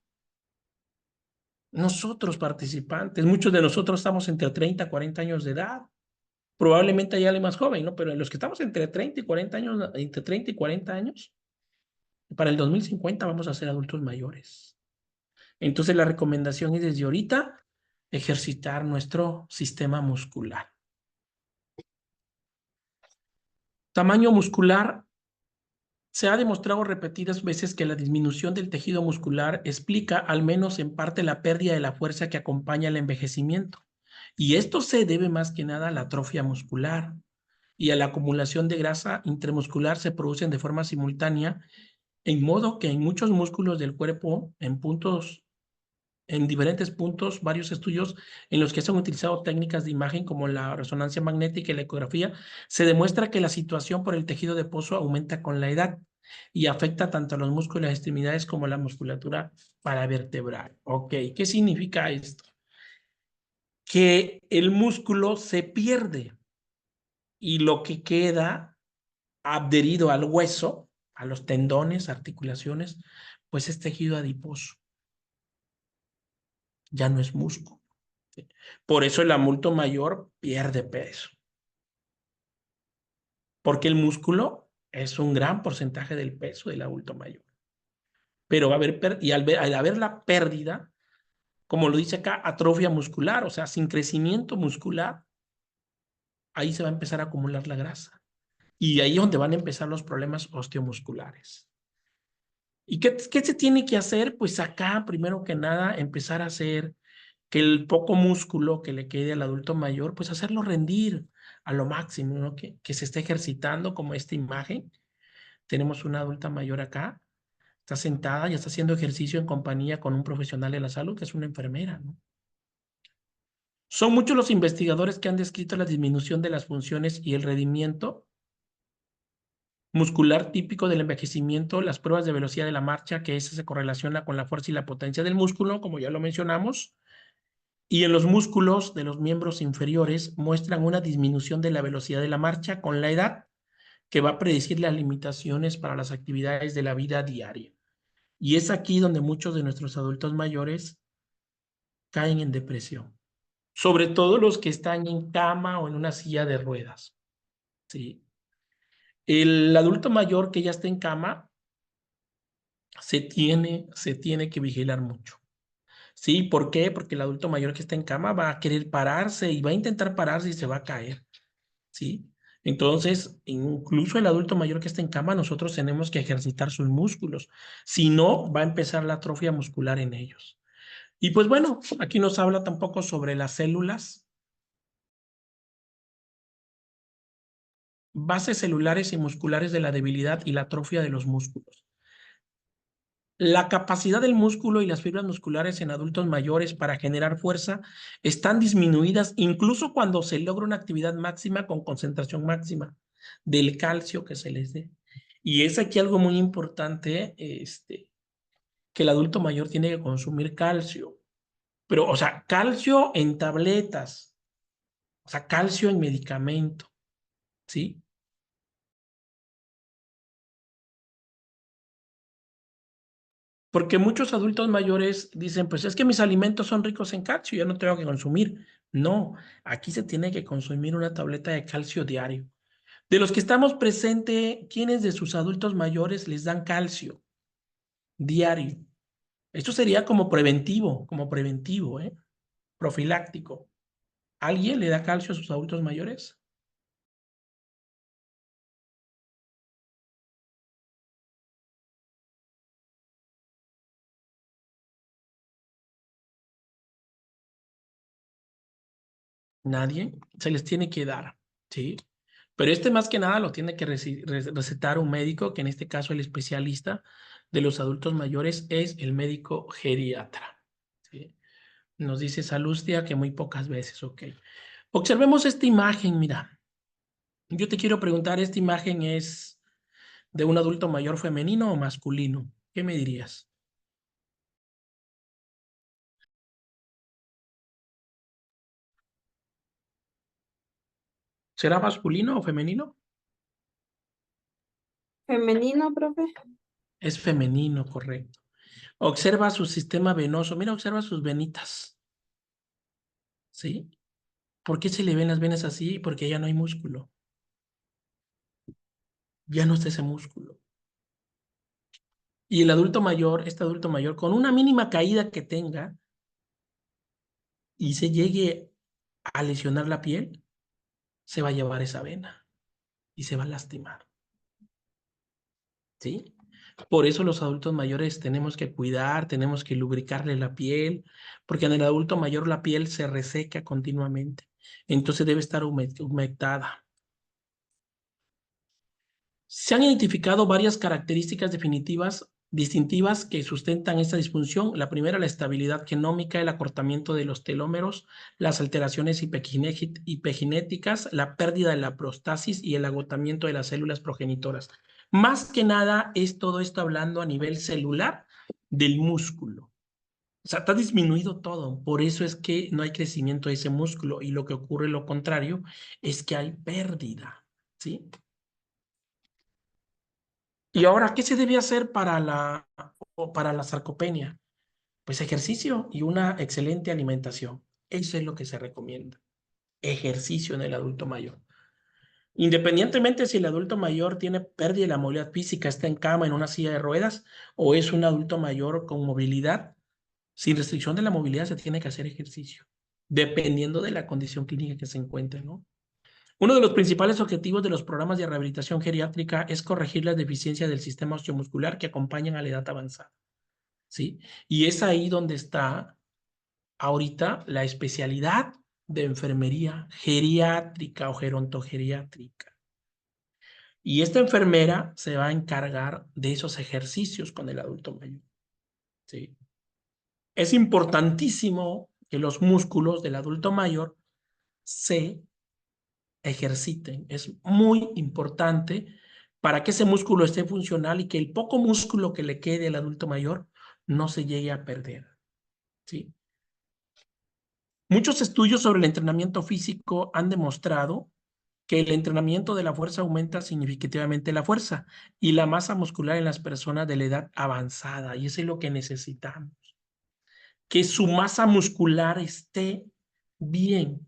Nosotros participantes. Muchos de nosotros estamos entre 30 y 40 años de edad. Probablemente hay alguien más joven, ¿no? Pero en los que estamos entre 30 y 40 años, entre 30 y 40 años, para el 2050 vamos a ser adultos mayores. Entonces la recomendación es desde ahorita ejercitar nuestro sistema muscular. Tamaño muscular. Se ha demostrado repetidas veces que la disminución del tejido muscular explica al menos en parte la pérdida de la fuerza que acompaña el envejecimiento. Y esto se debe más que nada a la atrofia muscular y a la acumulación de grasa intramuscular se producen de forma simultánea, en modo que en muchos músculos del cuerpo, en diferentes puntos, varios estudios en los que se han utilizado técnicas de imagen como la resonancia magnética y la ecografía, se demuestra que la situación por el tejido adiposo aumenta con la edad y afecta tanto a los músculos de las extremidades como a la musculatura paravertebral. Ok, ¿qué significa esto? Que el músculo se pierde y lo que queda adherido al hueso, a los tendones, articulaciones, pues es tejido adiposo. Ya no es músculo. Por eso el adulto mayor pierde peso. Porque el músculo es un gran porcentaje del peso del adulto mayor. Pero va a haber, al haber la pérdida, como lo dice acá, atrofia muscular, o sea, sin crecimiento muscular, ahí se va a empezar a acumular la grasa. Y ahí es donde van a empezar los problemas osteomusculares. ¿Y qué se tiene que hacer? Pues acá, primero que nada, empezar a hacer que el poco músculo que le quede al adulto mayor, pues hacerlo rendir a lo máximo, ¿no? Que se esté ejercitando como esta imagen. Tenemos una adulta mayor acá, está sentada y está haciendo ejercicio en compañía con un profesional de la salud, que es una enfermera, ¿no? Son muchos los investigadores que han descrito la disminución de las funciones y el rendimiento muscular típico del envejecimiento, las pruebas de velocidad de la marcha, que esa se correlaciona con la fuerza y la potencia del músculo, como ya lo mencionamos, Y en los músculos de los miembros inferiores muestran una disminución de la velocidad de la marcha con la edad, que va a predecir las limitaciones para las actividades de la vida diaria. Y es aquí donde muchos de nuestros adultos mayores caen en depresión, sobre todo los que están en cama o en una silla de ruedas. ¿Sí? El adulto mayor que ya está en cama se tiene que vigilar mucho. ¿Sí? ¿Por qué? Porque el adulto mayor que está en cama va a querer pararse y va a intentar pararse y se va a caer. ¿Sí? Entonces, incluso el adulto mayor que está en cama, nosotros tenemos que ejercitar sus músculos. Si no, va a empezar la atrofia muscular en ellos. Y pues bueno, aquí nos habla tampoco sobre las células, bases celulares y musculares de la debilidad y la atrofia de los músculos. La capacidad del músculo y las fibras musculares en adultos mayores para generar fuerza están disminuidas incluso cuando se logra una actividad máxima con concentración máxima del calcio que se les dé. Y es aquí algo muy importante, que el adulto mayor tiene que consumir calcio. Pero, o sea, calcio en tabletas, o sea, calcio en medicamento, ¿sí? Porque muchos adultos mayores dicen, pues es que mis alimentos son ricos en calcio, yo no tengo que consumir. No, aquí se tiene que consumir una tableta de calcio diario. De los que estamos presentes, ¿quiénes de sus adultos mayores les dan calcio diario? Esto sería como preventivo, profiláctico. ¿Alguien le da calcio a sus adultos mayores? Nadie. Se les tiene que dar, ¿sí? Pero más que nada lo tiene que recetar un médico, que en este caso el especialista de los adultos mayores es el médico geriatra, ¿sí? Nos dice Salustia que muy pocas veces, ok. Observemos esta imagen, mira. Yo te quiero preguntar, ¿esta imagen es de un adulto mayor femenino o masculino? ¿Qué me dirías? ¿Será masculino o femenino? Femenino, profe. Es femenino, correcto. Observa su sistema venoso. Mira, observa sus venitas. ¿Sí? ¿Por qué se le ven las venas así? Porque ya no hay músculo. Ya no está ese músculo. Y el adulto mayor, este adulto mayor, con una mínima caída que tenga y se llegue a lesionar la piel, se va a llevar esa vena y se va a lastimar. ¿Sí? Por eso los adultos mayores tenemos que cuidar, tenemos que lubricarle la piel, porque en el adulto mayor la piel se reseca continuamente. Entonces debe estar humectada. Se han identificado varias características distintivas que sustentan esta disfunción. La primera, la estabilidad genómica, el acortamiento de los telómeros, las alteraciones hipegenéticas, la pérdida de la prostasis y el agotamiento de las células progenitoras. Más que nada es todo esto hablando a nivel celular del músculo. O sea, está disminuido todo. Por eso es que no hay crecimiento de ese músculo y lo que ocurre lo contrario es que hay pérdida, ¿sí? Y ahora, ¿qué se debe hacer para la sarcopenia? Pues ejercicio y una excelente alimentación. Eso es lo que se recomienda. Ejercicio en el adulto mayor. Independientemente si el adulto mayor tiene pérdida de la movilidad física, está en cama, en una silla de ruedas, o es un adulto mayor con movilidad, sin restricción de la movilidad se tiene que hacer ejercicio, dependiendo de la condición clínica que se encuentre, ¿no? Uno de los principales objetivos de los programas de rehabilitación geriátrica es corregir las deficiencias del sistema osteomuscular que acompañan a la edad avanzada, ¿sí? Y es ahí donde está ahorita la especialidad de enfermería geriátrica o gerontogeriátrica. Y esta enfermera se va a encargar de esos ejercicios con el adulto mayor, ¿sí? Es importantísimo que los músculos del adulto mayor se ejerciten. Es muy importante para que ese músculo esté funcional y que el poco músculo que le quede al adulto mayor no se llegue a perder, ¿sí? Muchos estudios sobre el entrenamiento físico han demostrado que el entrenamiento de la fuerza aumenta significativamente la fuerza y la masa muscular en las personas de la edad avanzada. Y eso es lo que necesitamos. Que su masa muscular esté bien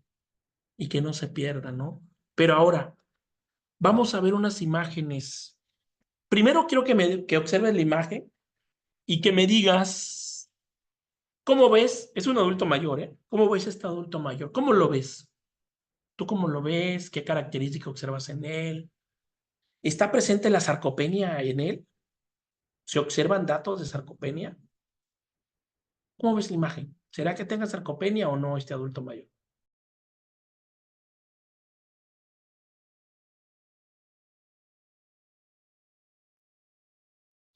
y que no se pierda, ¿no? Pero ahora, vamos a ver unas imágenes. Primero quiero que observes la imagen y que me digas, ¿cómo ves? Es un adulto mayor, ¿eh? ¿Cómo ves este adulto mayor? ¿Cómo lo ves? ¿Tú cómo lo ves? ¿Qué características observas en él? ¿Está presente la sarcopenia en él? ¿Se observan datos de sarcopenia? ¿Cómo ves la imagen? ¿Será que tenga sarcopenia o no este adulto mayor?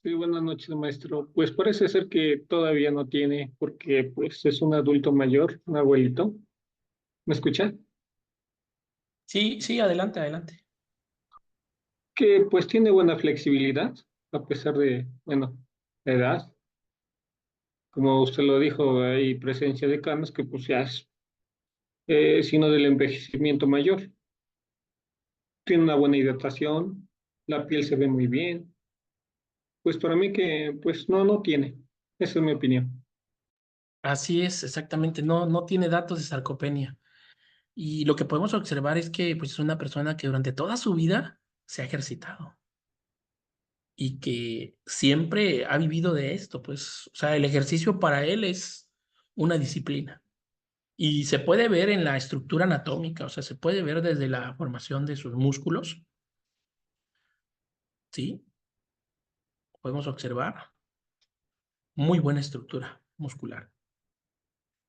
Sí, buenas noches, maestro. Pues parece ser que todavía no tiene, porque pues es un adulto mayor, un abuelito. ¿Me escucha? Sí, sí, adelante, adelante. Que pues tiene buena flexibilidad, a pesar de, bueno, la edad. Como usted lo dijo, hay presencia de canas que pues ya es signo del envejecimiento mayor. Tiene una buena hidratación, la piel se ve muy bien. Pues para mí que pues no tiene. Esa es mi opinión. Así es, exactamente. No, no tiene datos de sarcopenia. Y lo que podemos observar es que pues, es una persona que durante toda su vida se ha ejercitado y que siempre ha vivido de esto. Pues, o sea, el ejercicio para él es una disciplina. Y se puede ver en la estructura anatómica, o sea, se puede ver desde la formación de sus músculos, ¿sí? Podemos observar muy buena estructura muscular,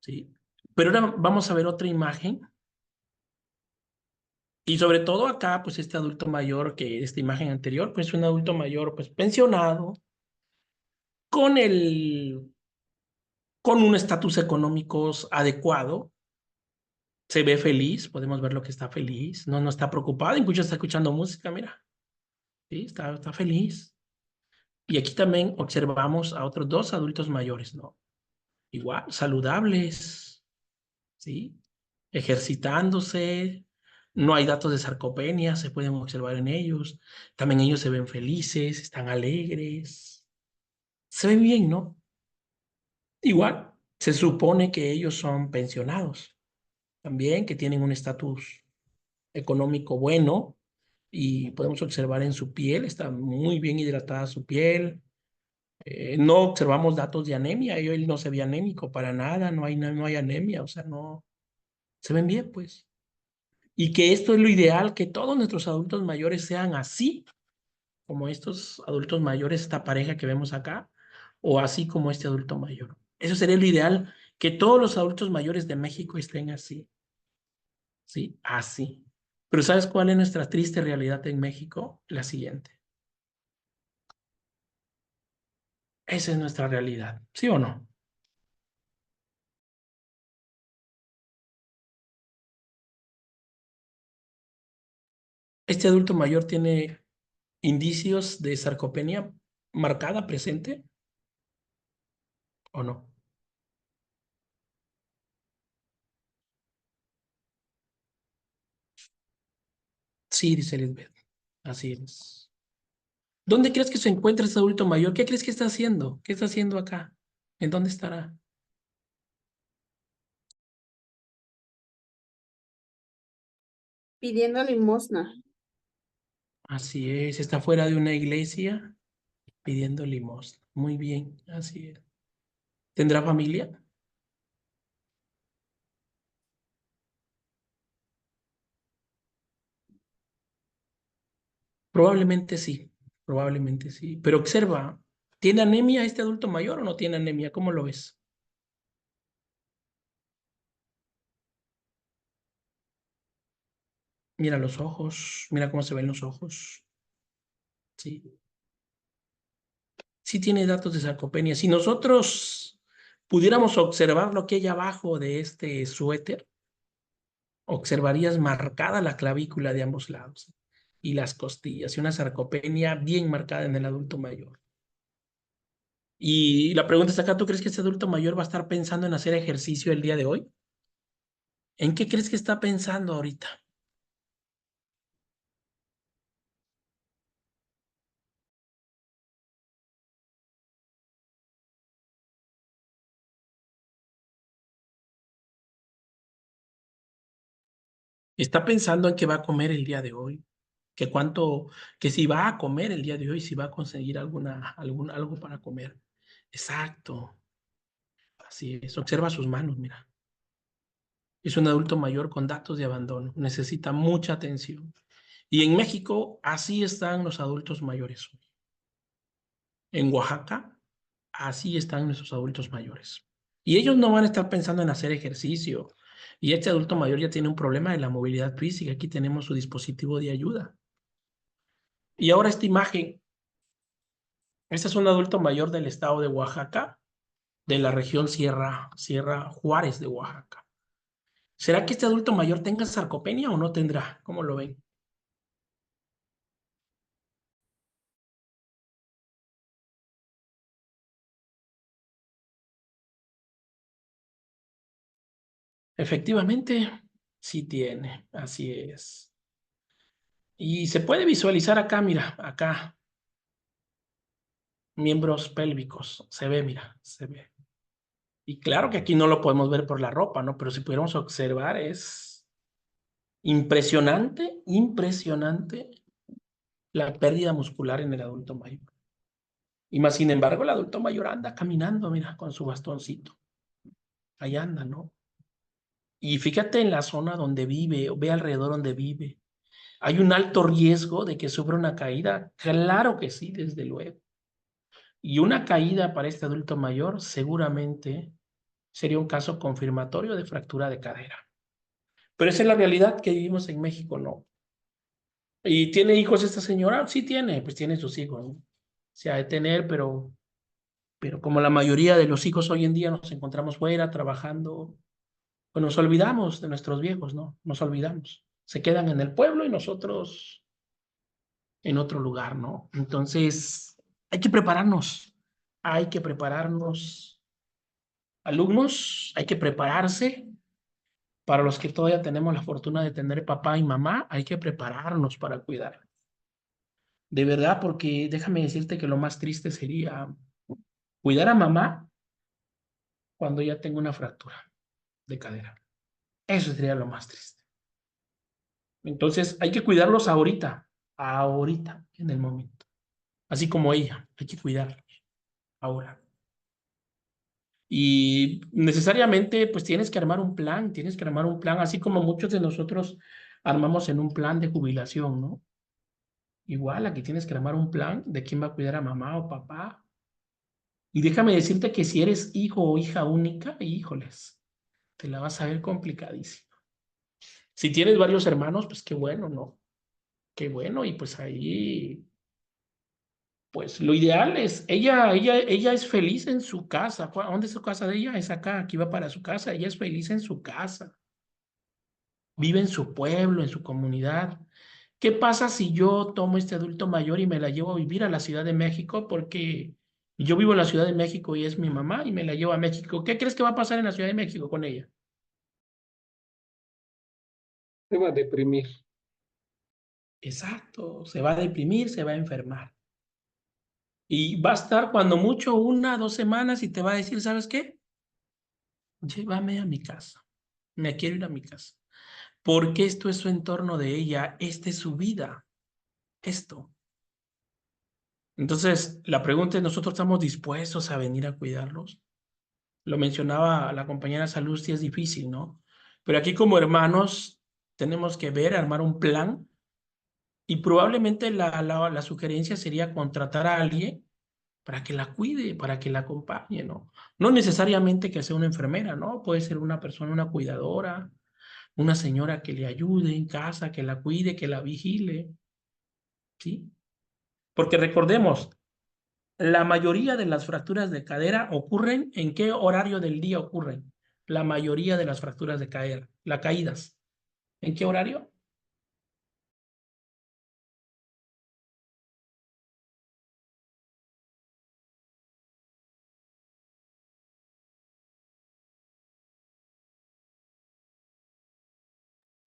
¿sí? Pero ahora vamos a ver otra imagen y sobre todo acá, pues este adulto mayor que esta imagen anterior, pues un adulto mayor, pues pensionado, con con un estatus económico adecuado, se ve feliz, podemos ver lo que está feliz, no está preocupado, incluso está escuchando música, mira, ¿sí? Está feliz. Y aquí también observamos a otros dos adultos mayores, ¿no? Igual, saludables, ¿sí? Ejercitándose, no hay datos de sarcopenia, se pueden observar en ellos. También ellos se ven felices, están alegres, se ven bien, ¿no? Igual, se supone que ellos son pensionados, también que tienen un estatus económico bueno y podemos observar en su piel, está muy bien hidratada su piel. No observamos datos de anemia, él no se ve anémico para nada, no hay anemia, o sea, no, se ven bien, pues. Y que esto es lo ideal, que todos nuestros adultos mayores sean así, como estos adultos mayores, esta pareja que vemos acá, o así como este adulto mayor. Eso sería lo ideal, que todos los adultos mayores de México estén así, ¿sí? Así. Pero ¿sabes cuál es nuestra triste realidad en México? La siguiente. Esa es nuestra realidad, ¿sí o no? Este adulto mayor tiene indicios de sarcopenia marcada, presente, ¿o no? Sí, dice Lisbeth. Así es. ¿Dónde crees que se encuentra este adulto mayor? ¿Qué crees que está haciendo? ¿Qué está haciendo acá? ¿En dónde estará? Pidiendo limosna. Así es, está fuera de una iglesia pidiendo limosna. Muy bien, así es. ¿Tendrá familia? Probablemente sí, probablemente sí. Pero observa, ¿tiene anemia este adulto mayor o no tiene anemia? ¿Cómo lo ves? Mira los ojos, mira cómo se ven los ojos. Sí, sí tiene datos de sarcopenia. Si nosotros pudiéramos observar lo que hay abajo de este suéter, observarías marcada la clavícula de ambos lados y las costillas y una sarcopenia bien marcada en el adulto mayor. Y la pregunta es acá, ¿tú crees que este adulto mayor va a estar pensando en hacer ejercicio el día de hoy? ¿En qué crees que está pensando ahorita? Está pensando en qué va a comer el día de hoy, que cuánto, que si va a comer el día de hoy, si va a conseguir algo para comer. Exacto, así es. Observa sus manos, mira. Es un adulto mayor con datos de abandono, necesita mucha atención. Y en México, así están los adultos mayores hoy. En Oaxaca, así están nuestros adultos mayores. Y ellos no van a estar pensando en hacer ejercicio. Y este adulto mayor ya tiene un problema de la movilidad física. Aquí tenemos su dispositivo de ayuda. Y ahora esta imagen, este es un adulto mayor del estado de Oaxaca, de la región Sierra Juárez de Oaxaca. ¿Será que este adulto mayor tenga sarcopenia o no tendrá? ¿Cómo lo ven? Efectivamente, sí tiene, así es. Y se puede visualizar acá, mira, acá, miembros pélvicos, se ve, mira, se ve. Y claro que aquí no lo podemos ver por la ropa, ¿no? Pero si pudiéramos observar, es impresionante, impresionante la pérdida muscular en el adulto mayor. Y más sin embargo, el adulto mayor anda caminando, mira, con su bastoncito. Ahí anda, ¿no? Y fíjate en la zona donde vive, o ve alrededor donde vive. ¿Hay un alto riesgo de que sufra una caída? Claro que sí, desde luego. Y una caída para este adulto mayor seguramente sería un caso confirmatorio de fractura de cadera. Pero esa es la realidad que vivimos en México, ¿no? ¿Y tiene hijos esta señora? Sí tiene, pues tiene sus hijos, ¿no? Se ha de tener, pero como la mayoría de los hijos hoy en día nos encontramos fuera trabajando, pues nos olvidamos de nuestros viejos, ¿no? Nos olvidamos. Se quedan en el pueblo y nosotros en otro lugar, ¿no? Entonces, hay que prepararnos, alumnos, hay que prepararse. Para los que todavía tenemos la fortuna de tener papá y mamá, hay que prepararnos para cuidar. De verdad, porque déjame decirte que lo más triste sería cuidar a mamá cuando ya tengo una fractura de cadera. Eso sería lo más triste. Entonces, hay que cuidarlos ahorita, en el momento. Así como ella, hay que cuidarlos ahora. Y necesariamente, pues tienes que armar un plan, así como muchos de nosotros armamos en un plan de jubilación, ¿no? Igual aquí tienes que armar un plan de quién va a cuidar a mamá o papá. Y déjame decirte que si eres hijo o hija única, híjoles, te la vas a ver complicadísimo. Si tienes varios hermanos, pues qué bueno, ¿no? Qué bueno, y pues ahí, pues lo ideal es, ella es feliz en su casa. ¿Dónde es su casa de ella? Es acá, aquí va para su casa. Ella es feliz en su casa. Vive en su pueblo, en su comunidad. ¿Qué pasa si yo tomo este adulto mayor y me la llevo a vivir a la Ciudad de México? Porque yo vivo en la Ciudad de México y es mi mamá y me la llevo a México. ¿Qué crees que va a pasar en la Ciudad de México con ella? Se va a deprimir. Exacto, se va a deprimir, se va a enfermar. Y va a estar cuando mucho 1, 2 semanas y te va a decir, ¿sabes qué? Llévame a mi casa. Me quiero ir a mi casa. Porque esto es su entorno de ella, esta es su vida. Esto. Entonces, la pregunta es, ¿nosotros estamos dispuestos a venir a cuidarlos? Lo mencionaba la compañera Salud, sí es difícil, ¿no? Pero aquí como hermanos tenemos que ver, armar un plan y probablemente la sugerencia sería contratar a alguien para que la cuide, para que la acompañe, ¿no? No necesariamente que sea una enfermera, ¿no? Puede ser una persona, una cuidadora, una señora que le ayude en casa, que la cuide, que la vigile, ¿sí? Porque recordemos, la mayoría de las fracturas de cadera ocurren, ¿en qué horario del día ocurren? La mayoría de las fracturas de cadera, las caídas. ¿En qué horario?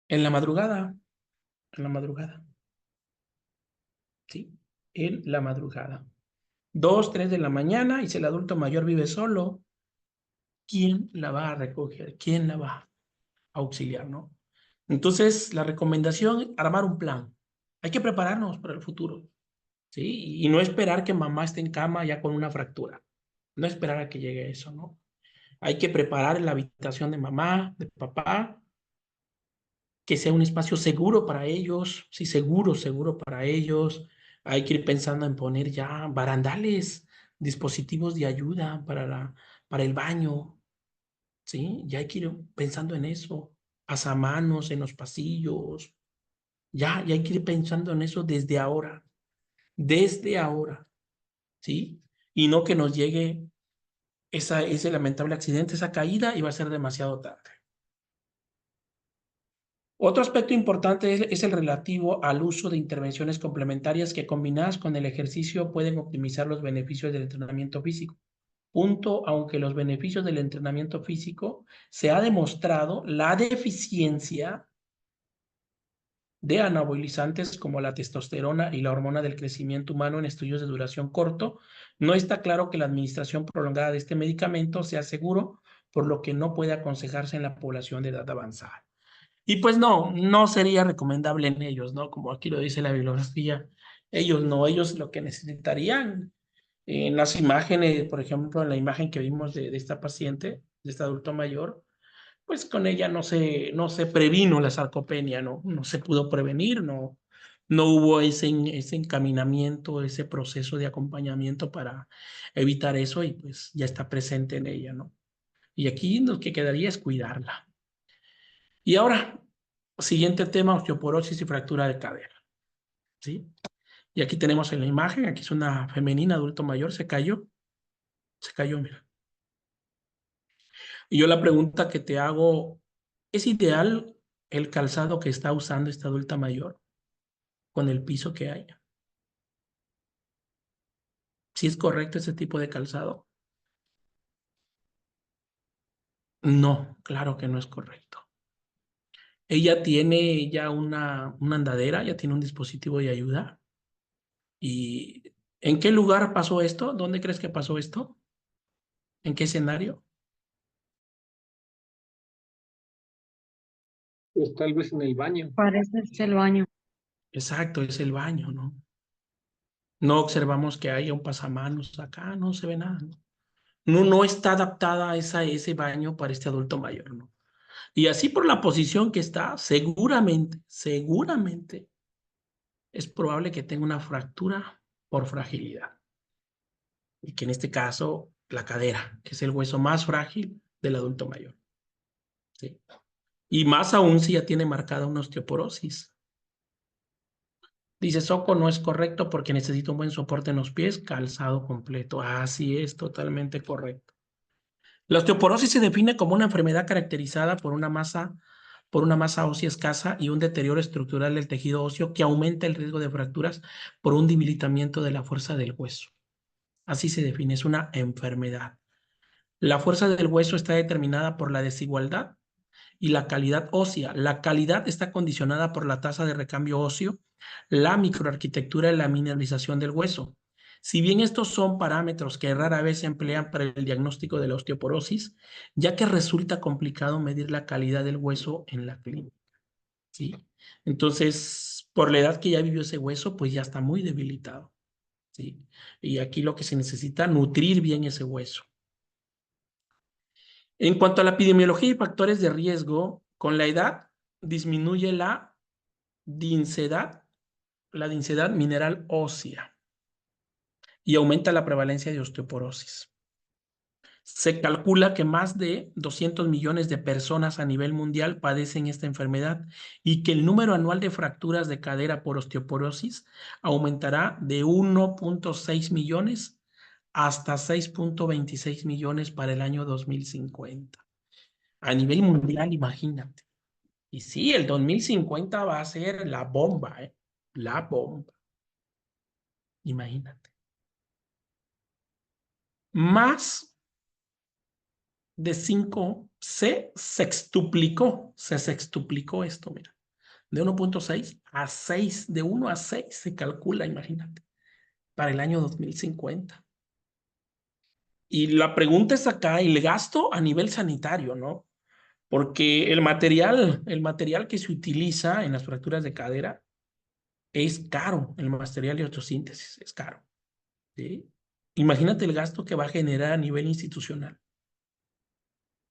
En la madrugada, en la madrugada, ¿sí? En la madrugada. 2, 3 de la mañana, y si el adulto mayor vive solo, ¿quién la va a recoger? ¿Quién la va a auxiliar, no? Entonces, la recomendación, armar un plan. Hay que prepararnos para el futuro, ¿sí? Y no esperar que mamá esté en cama ya con una fractura. No esperar a que llegue eso, ¿no? Hay que preparar la habitación de mamá, de papá, que sea un espacio seguro para ellos, sí, seguro, seguro para ellos. Hay que ir pensando en poner ya barandales, dispositivos de ayuda para el baño, ¿sí? Ya hay que ir pensando en eso, pasamanos en los pasillos, ya hay que ir pensando en eso desde ahora, ¿sí? Y no que nos llegue ese lamentable accidente, esa caída, y va a ser demasiado tarde. Otro aspecto importante es el relativo al uso de intervenciones complementarias que, combinadas con el ejercicio, pueden optimizar los beneficios del entrenamiento físico. Punto, aunque los beneficios del entrenamiento físico se ha demostrado la deficiencia de anabolizantes como la testosterona y la hormona del crecimiento humano en estudios de duración corto, no está claro que la administración prolongada de este medicamento sea seguro, por lo que no puede aconsejarse en la población de edad avanzada. Y pues no sería recomendable en ellos, ¿no? Como aquí lo dice la bibliografía, ellos lo que necesitarían en las imágenes, por ejemplo, en la imagen que vimos de esta paciente, de este adulto mayor, pues con ella no se previno la sarcopenia, no se pudo prevenir, no hubo ese encaminamiento, ese proceso de acompañamiento para evitar eso, y pues ya está presente en ella, ¿no? Y aquí lo que quedaría es cuidarla. Y ahora, siguiente tema, osteoporosis y fractura de cadera, ¿sí? Y aquí tenemos en la imagen, aquí es una femenina, adulto mayor, se cayó, mira. Y yo la pregunta que te hago, ¿es ideal el calzado que está usando esta adulta mayor con el piso que hay? ¿Sí es correcto ese tipo de calzado? No, claro que no es correcto. Ella tiene ya una andadera, ya tiene un dispositivo de ayuda. ¿Y en qué lugar pasó esto? ¿Dónde crees que pasó esto? ¿En qué escenario? Pues tal vez en el baño. Parece ser el baño. Exacto, es el baño, ¿no? No observamos que haya un pasamanos acá, no se ve nada, ¿no? No está adaptada ese baño para este adulto mayor, ¿no? Y así, por la posición que está, seguramente es probable que tenga una fractura por fragilidad. Y que en este caso, la cadera, que es el hueso más frágil del adulto mayor, ¿sí? Y más aún si ya tiene marcada una osteoporosis. Dice, Soco, no es correcto porque necesita un buen soporte en los pies, calzado completo. Así es, totalmente correcto. La osteoporosis se define como una enfermedad caracterizada por una masa ósea escasa y un deterioro estructural del tejido óseo que aumenta el riesgo de fracturas por un debilitamiento de la fuerza del hueso. Así se define, es una enfermedad. La fuerza del hueso está determinada por la desigualdad y la calidad ósea. La calidad está condicionada por la tasa de recambio óseo, la microarquitectura y la mineralización del hueso. Si bien estos son parámetros que rara vez se emplean para el diagnóstico de la osteoporosis, ya que resulta complicado medir la calidad del hueso en la clínica, ¿sí? Entonces, por la edad que ya vivió ese hueso, pues ya está muy debilitado, ¿sí? Y aquí lo que se necesita, nutrir bien ese hueso. En cuanto a la epidemiología y factores de riesgo, con la edad disminuye la densidad mineral ósea y aumenta la prevalencia de osteoporosis. Se calcula que más de 200 millones de personas a nivel mundial padecen esta enfermedad y que el número anual de fracturas de cadera por osteoporosis aumentará de 1.6 millones hasta 6.26 millones para el año 2050. A nivel mundial, imagínate. Y sí, el 2050 va a ser la bomba, ¿eh? La bomba. Imagínate. Más de 5, se sextuplicó esto, mira. De 1.6 a 6, de 1 a 6 se calcula, imagínate, para el año 2050. Y la pregunta es acá, el gasto a nivel sanitario, ¿no? Porque el material que se utiliza en las fracturas de cadera es caro, el material de osteosíntesis es caro, ¿sí? Imagínate el gasto que va a generar a nivel institucional.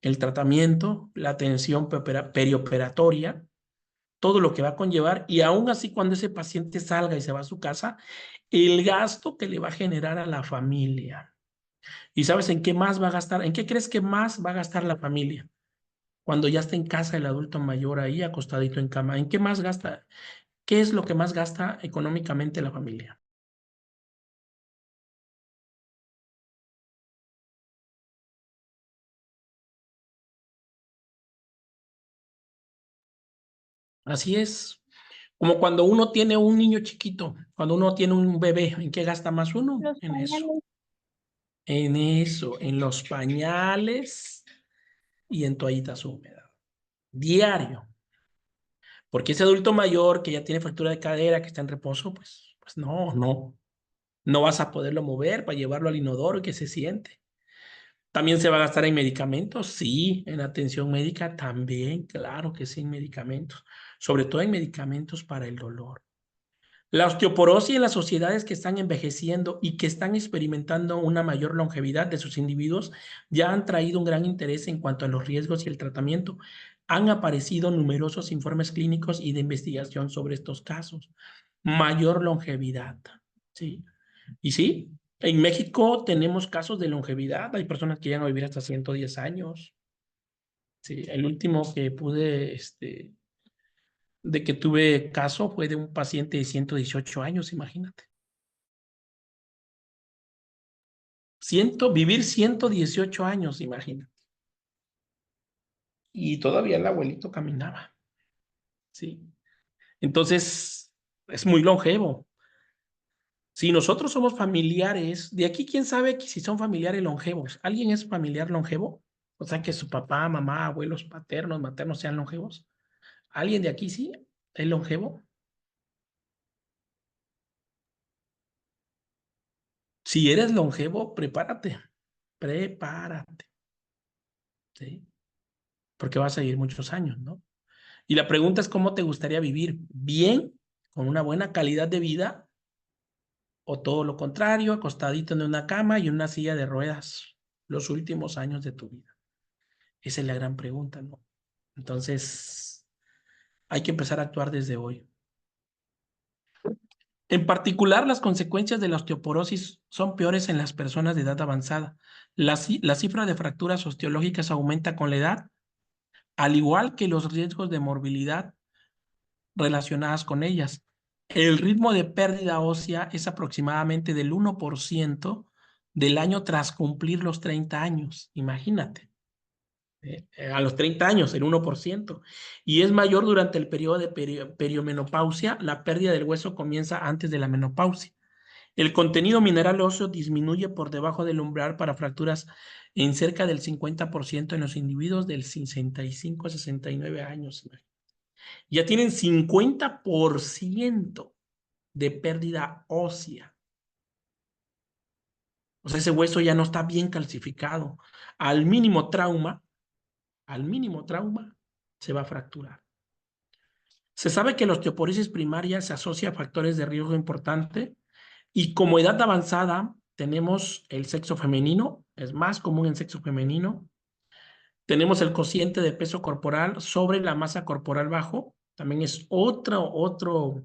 El tratamiento, la atención perioperatoria, todo lo que va a conllevar, y aún así cuando ese paciente salga y se va a su casa, el gasto que le va a generar a la familia. ¿Y sabes en qué más va a gastar? ¿En qué crees que más va a gastar la familia? Cuando ya está en casa el adulto mayor ahí acostadito en cama, ¿en qué más gasta? ¿Qué es lo que más gasta económicamente la familia? Así es. Como cuando uno tiene un niño chiquito, cuando uno tiene un bebé, ¿en qué gasta más uno? Los En eso. pañales. En eso, en los pañales y en toallitas húmedas. Diario. Porque ese adulto mayor que ya tiene fractura de cadera, que está en reposo, pues no vas a poderlo mover para llevarlo al inodoro y que se siente. ¿También se va a gastar en medicamentos? Sí, en atención médica también, claro que sí, en medicamentos, sobre todo en medicamentos para el dolor. La osteoporosis en las sociedades que están envejeciendo y que están experimentando una mayor longevidad de sus individuos ya han traído un gran interés en cuanto a los riesgos y el tratamiento. Han aparecido numerosos informes clínicos y de investigación sobre estos casos. Mayor longevidad, ¿sí? Y sí, en México tenemos casos de longevidad. Hay personas que llegan a vivir hasta 110 años. Sí, el último que pude, de que tuve caso fue de un paciente de 118 años, imagínate. Vivir 118 años, imagínate. Y todavía el abuelito caminaba, ¿sí? Entonces, es muy longevo. Si nosotros somos familiares, de aquí, ¿quién sabe si son familiares longevos? ¿Alguien es familiar longevo? O sea, que su papá, mamá, abuelos paternos, maternos sean longevos. ¿Alguien de aquí sí es longevo? Si eres longevo, prepárate, ¿sí? Porque vas a vivir muchos años, ¿no? Y la pregunta es, ¿cómo te gustaría vivir? ¿Bien, con una buena calidad de vida? ¿O todo lo contrario, acostadito en una cama y en una silla de ruedas los últimos años de tu vida? Esa es la gran pregunta, ¿no? Entonces, hay que empezar a actuar desde hoy. En particular, las consecuencias de la osteoporosis son peores en las personas de edad avanzada. La cifra de fracturas osteológicas aumenta con la edad, al igual que los riesgos de morbilidad relacionadas con ellas. El ritmo de pérdida ósea es aproximadamente del 1% del año tras cumplir los 30 años. Imagínate. A los 30 años, el 1%. Y es mayor durante el periodo de periomenopausia. La pérdida del hueso comienza antes de la menopausia. El contenido mineral óseo disminuye por debajo del umbral para fracturas en cerca del 50% en los individuos del 65 a 69 años. Ya tienen 50% de pérdida ósea. O sea, ese hueso ya no está bien calcificado. Al mínimo trauma, se va a fracturar. Se sabe que la osteoporosis primaria se asocia a factores de riesgo importante y como edad avanzada tenemos el sexo femenino, es más común en sexo femenino. Tenemos el cociente de peso corporal sobre la masa corporal bajo, también es otro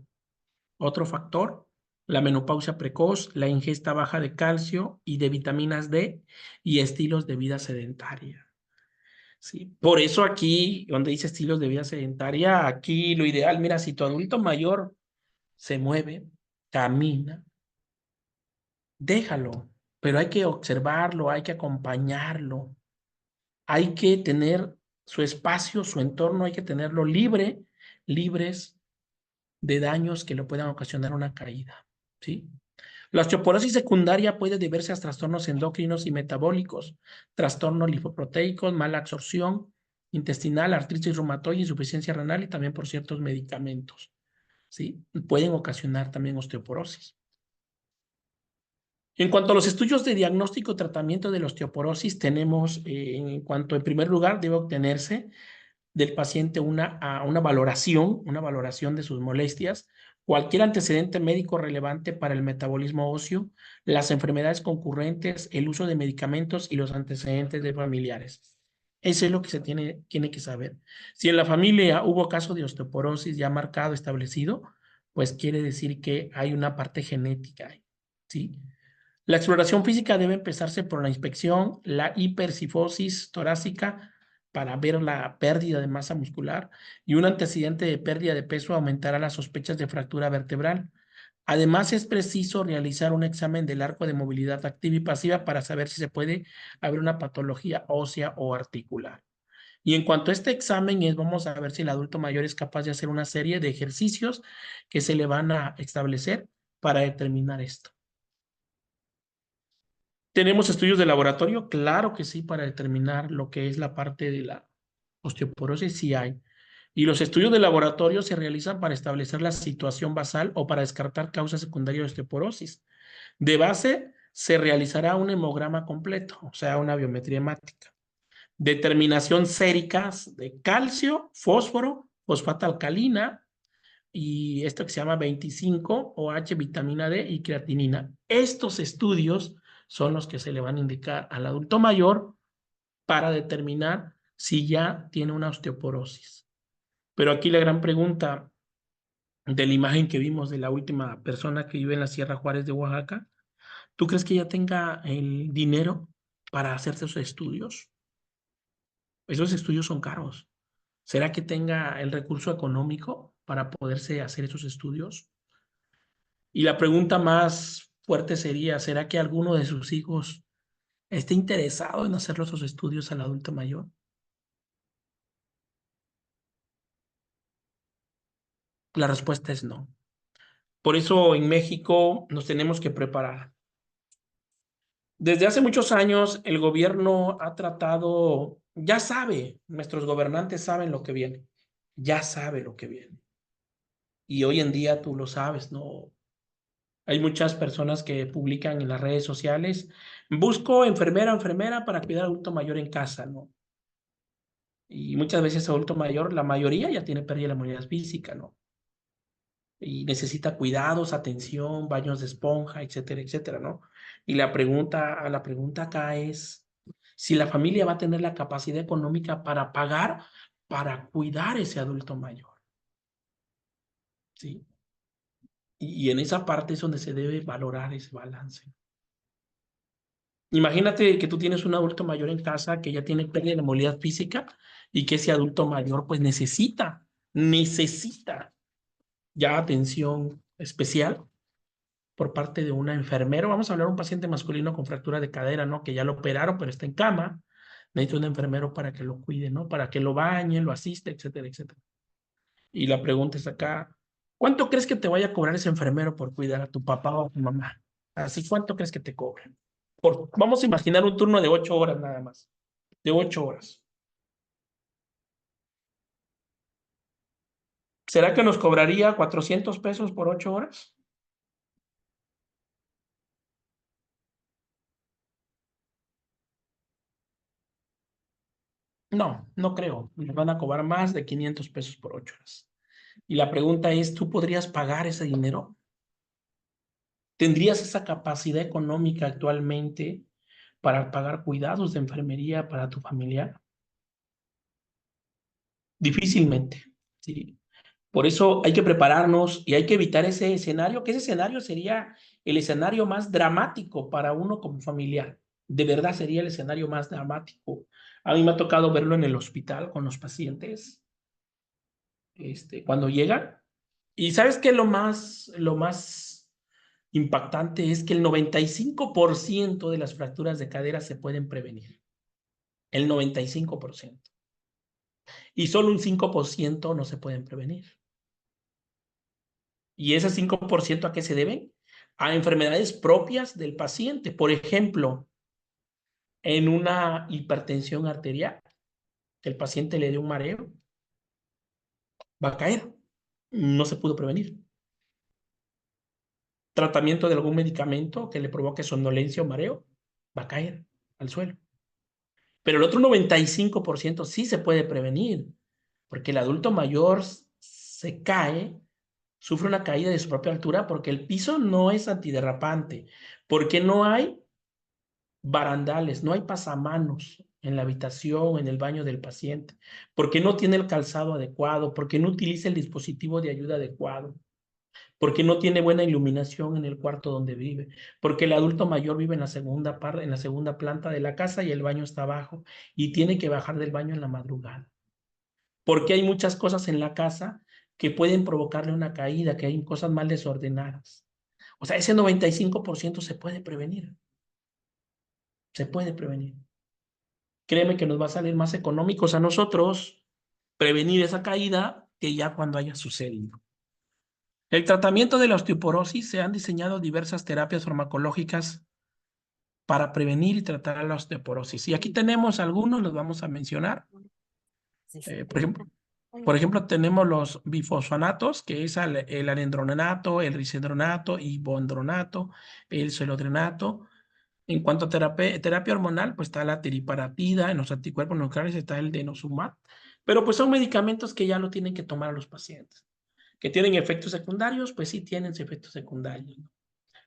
factor. La menopausia precoz, la ingesta baja de calcio y de vitaminas D y estilos de vida sedentaria. Sí, por eso aquí, donde dice estilos de vida sedentaria, aquí lo ideal, mira, si tu adulto mayor se mueve, camina, déjalo, pero hay que observarlo, hay que acompañarlo, hay que tener su espacio, su entorno, hay que tenerlo libres de daños que le puedan ocasionar una caída, ¿sí? La osteoporosis secundaria puede deberse a trastornos endocrinos y metabólicos, trastornos lipoproteicos, mala absorción intestinal, artritis reumatoide, insuficiencia renal y también por ciertos medicamentos, ¿sí? Pueden ocasionar también osteoporosis. En cuanto a los estudios de diagnóstico y tratamiento de la osteoporosis, tenemos, en cuanto en primer lugar debe obtenerse del paciente una valoración de sus molestias, cualquier antecedente médico relevante para el metabolismo óseo, las enfermedades concurrentes, el uso de medicamentos y los antecedentes de familiares. Eso es lo que se tiene que saber. Si en la familia hubo caso de osteoporosis ya marcado, establecido, pues quiere decir que hay una parte genética, ¿sí? La exploración física debe empezarse por la inspección, la hipercifosis torácica para ver la pérdida de masa muscular y un antecedente de pérdida de peso aumentará las sospechas de fractura vertebral. Además, es preciso realizar un examen del arco de movilidad activa y pasiva para saber si se puede haber una patología ósea o articular. Y en cuanto a este examen, vamos a ver si el adulto mayor es capaz de hacer una serie de ejercicios que se le van a establecer para determinar esto. ¿Tenemos estudios de laboratorio? Claro que sí, para determinar lo que es la parte de la osteoporosis, sí hay. Y los estudios de laboratorio se realizan para establecer la situación basal o para descartar causas secundarias de osteoporosis. De base, se realizará un hemograma completo, o sea, una biometría hemática. Determinación séricas de calcio, fósforo, fosfato alcalina y esto que se llama 25, OH, vitamina D y creatinina. Estos estudios son los que se le van a indicar al adulto mayor para determinar si ya tiene una osteoporosis. Pero aquí la gran pregunta de la imagen que vimos de la última persona que vive en la Sierra Juárez de Oaxaca, ¿tú crees que ella tenga el dinero para hacerse esos estudios? Esos estudios son caros. ¿Será que tenga el recurso económico para poderse hacer esos estudios? Y la pregunta más fuerte sería, ¿será que alguno de sus hijos esté interesado en hacer esos estudios al adulto mayor? La respuesta es no. Por eso en México nos tenemos que preparar. Desde hace muchos años el gobierno ha tratado, ya sabe, nuestros gobernantes saben lo que viene, ya sabe lo que viene. Y hoy en día tú lo sabes, ¿no? Hay muchas personas que publican en las redes sociales, busco enfermera para cuidar al adulto mayor en casa, ¿no? Y muchas veces adulto mayor, la mayoría ya tiene pérdida de la movilidad física, ¿no? Y necesita cuidados, atención, baños de esponja, etcétera, etcétera, ¿no? Y la pregunta acá es si la familia va a tener la capacidad económica para pagar, para cuidar ese adulto mayor, ¿sí? Y en esa parte es donde se debe valorar ese balance. Imagínate que tú tienes un adulto mayor en casa que ya tiene pérdida de movilidad física y que ese adulto mayor pues necesita ya atención especial por parte de una enfermera. Vamos a hablar de un paciente masculino con fractura de cadera, ¿no? Que ya lo operaron, pero está en cama. Necesita un enfermero para que lo cuide, ¿no? Para que lo bañe, lo asiste, etcétera, etcétera. Y la pregunta es acá, ¿cuánto crees que te vaya a cobrar ese enfermero por cuidar a tu papá o a tu mamá? Así, ¿cuánto crees que te cobre? Vamos a imaginar un turno de 8 horas nada más. De 8 horas. ¿Será que nos cobraría 400 pesos por 8 horas? No, no creo. Nos van a cobrar más de 500 pesos por 8 horas. Y la pregunta es, ¿tú podrías pagar ese dinero? ¿Tendrías esa capacidad económica actualmente para pagar cuidados de enfermería para tu familiar? Difícilmente, ¿sí? Por eso hay que prepararnos y hay que evitar ese escenario, que ese escenario sería el escenario más dramático para uno como familiar. De verdad sería el escenario más dramático. A mí me ha tocado verlo en el hospital con los pacientes, cuando llegan. Y ¿sabes qué? Lo más impactante es que el 95% de las fracturas de cadera se pueden prevenir. El 95%. Y solo un 5% no se pueden prevenir. ¿Y ese 5% a qué se deben? A enfermedades propias del paciente. Por ejemplo, en una hipertensión arterial, que el paciente le dé un mareo, va a caer. No se pudo prevenir. Tratamiento de algún medicamento que le provoque somnolencia o mareo, va a caer al suelo. Pero el otro 95% sí se puede prevenir, porque el adulto mayor se cae, sufre una caída de su propia altura porque el piso no es antiderrapante, porque no hay barandales, no hay pasamanos en la habitación, en el baño del paciente, porque no tiene el calzado adecuado, porque no utiliza el dispositivo de ayuda adecuado, porque no tiene buena iluminación en el cuarto donde vive, porque el adulto mayor vive en la segunda parte, en la segunda planta de la casa y el baño está abajo y tiene que bajar del baño en la madrugada. Porque hay muchas cosas en la casa que pueden provocarle una caída, que hay cosas mal desordenadas. O sea, ese 95% se puede prevenir. Se puede prevenir. Créeme que nos va a salir más económicos a nosotros prevenir esa caída que ya cuando haya sucedido. El tratamiento de la osteoporosis, se han diseñado diversas terapias farmacológicas para prevenir y tratar la osteoporosis. Y aquí tenemos algunos, los vamos a mencionar. Por ejemplo, tenemos los bifosfonatos, que es el alendronato, el risendronato, ibondronato, el celodrenato. En cuanto a terapia hormonal, pues está la teriparatida, en los anticuerpos nucleares está el denosumab, pero pues son medicamentos que ya lo tienen que tomar a los pacientes. ¿Que tienen efectos secundarios? Pues sí tienen efectos secundarios, ¿no?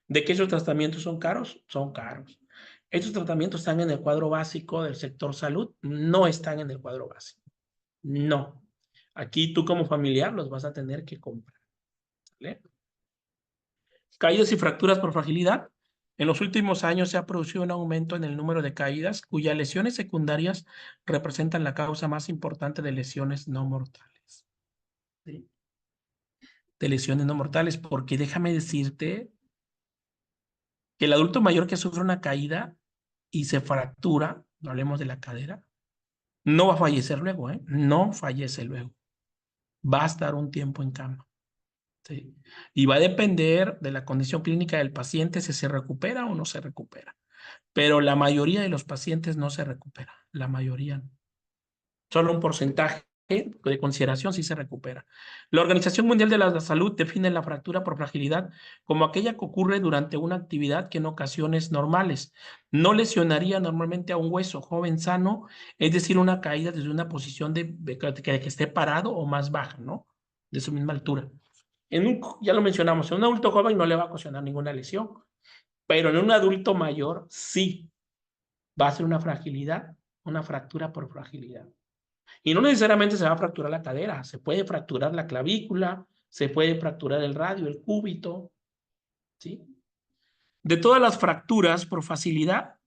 ¿De que esos tratamientos son caros? Son caros. ¿Estos tratamientos están en el cuadro básico del sector salud? No están en el cuadro básico. No. Aquí tú como familiar los vas a tener que comprar. ¿Vale? Caídas y fracturas por fragilidad. En los últimos años se ha producido un aumento en el número de caídas cuyas lesiones secundarias representan la causa más importante de lesiones no mortales. ¿Sí? De lesiones no mortales, porque déjame decirte que el adulto mayor que sufre una caída y se fractura, no hablemos de la cadera, no va a fallecer luego, ¿eh? No fallece luego. Va a estar un tiempo en cama. ¿Sí? Y va a depender de la condición clínica del paciente si se recupera o no se recupera. Pero la mayoría de los pacientes no se recupera. La mayoría no. Solo un porcentaje de consideración sí se recupera. La Organización Mundial de la Salud define la fractura por fragilidad como aquella que ocurre durante una actividad que en ocasiones normales no lesionaría normalmente a un hueso joven sano, es decir, una caída desde una posición que esté parado o más baja, ¿no? De su misma altura. Ya lo mencionamos, en un adulto joven no le va a ocasionar ninguna lesión, pero en un adulto mayor sí va a ser una fragilidad, una fractura por fragilidad. Y no necesariamente se va a fracturar la cadera, se puede fracturar la clavícula, se puede fracturar el radio, el cúbito, ¿sí? De todas las fracturas por fragilidad,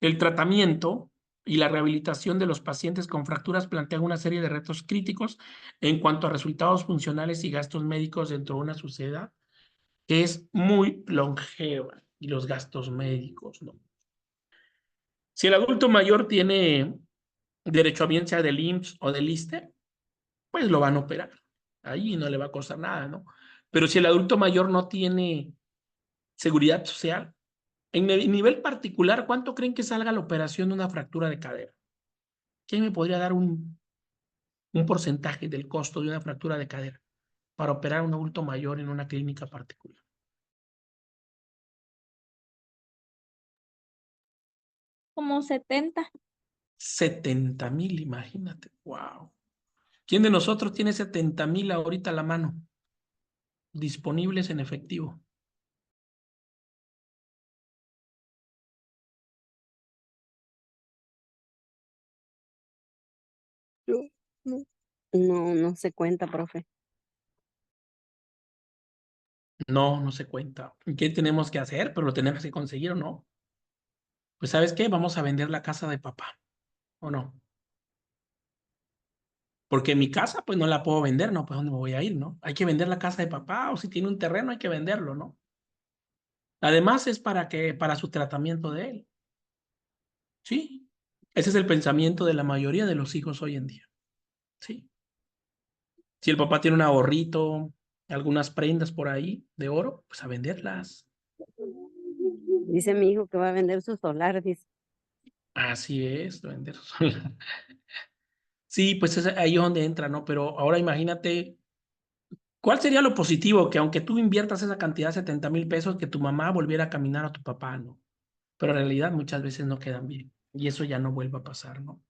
el tratamiento y la rehabilitación de los pacientes con fracturas plantean una serie de retos críticos en cuanto a resultados funcionales y gastos médicos dentro de una sociedad que es muy longeva y los gastos médicos, ¿no? Si el adulto mayor tiene derecho a bien sea del IMSS o del ISSSTE, pues lo van a operar. Ahí no le va a costar nada, ¿no? Pero si el adulto mayor no tiene seguridad social, en el nivel particular, ¿cuánto creen que salga la operación de una fractura de cadera? ¿Quién me podría dar un porcentaje del costo de una fractura de cadera para operar a un adulto mayor en una clínica particular? Como 70. 70,000, imagínate. Wow. ¿Quién de nosotros tiene 70,000 ahorita a la mano? Disponibles en efectivo. No se cuenta, profe. No, no se cuenta. ¿Qué tenemos que hacer? Pero lo tenemos que conseguir, ¿o no? Pues ¿sabes qué? Vamos a vender la casa de papá, ¿o no? Porque mi casa, pues no la puedo vender, ¿no? Pues ¿dónde me voy a ir, no? Hay que vender la casa de papá, o si tiene un terreno hay que venderlo, ¿no? Además es para su tratamiento de él. Sí. Ese es el pensamiento de la mayoría de los hijos hoy en día. Sí. Si el papá tiene un ahorrito, algunas prendas por ahí de oro, pues a venderlas. Dice mi hijo que va a vender su solar, dice. Así es, duende. Sí, pues es ahí donde entra, ¿no? Pero ahora imagínate, ¿cuál sería lo positivo? Que aunque tú inviertas esa cantidad, 70,000 pesos, que tu mamá volviera a caminar a tu papá, ¿no? Pero en realidad muchas veces no quedan bien y eso ya no vuelve a pasar, ¿no?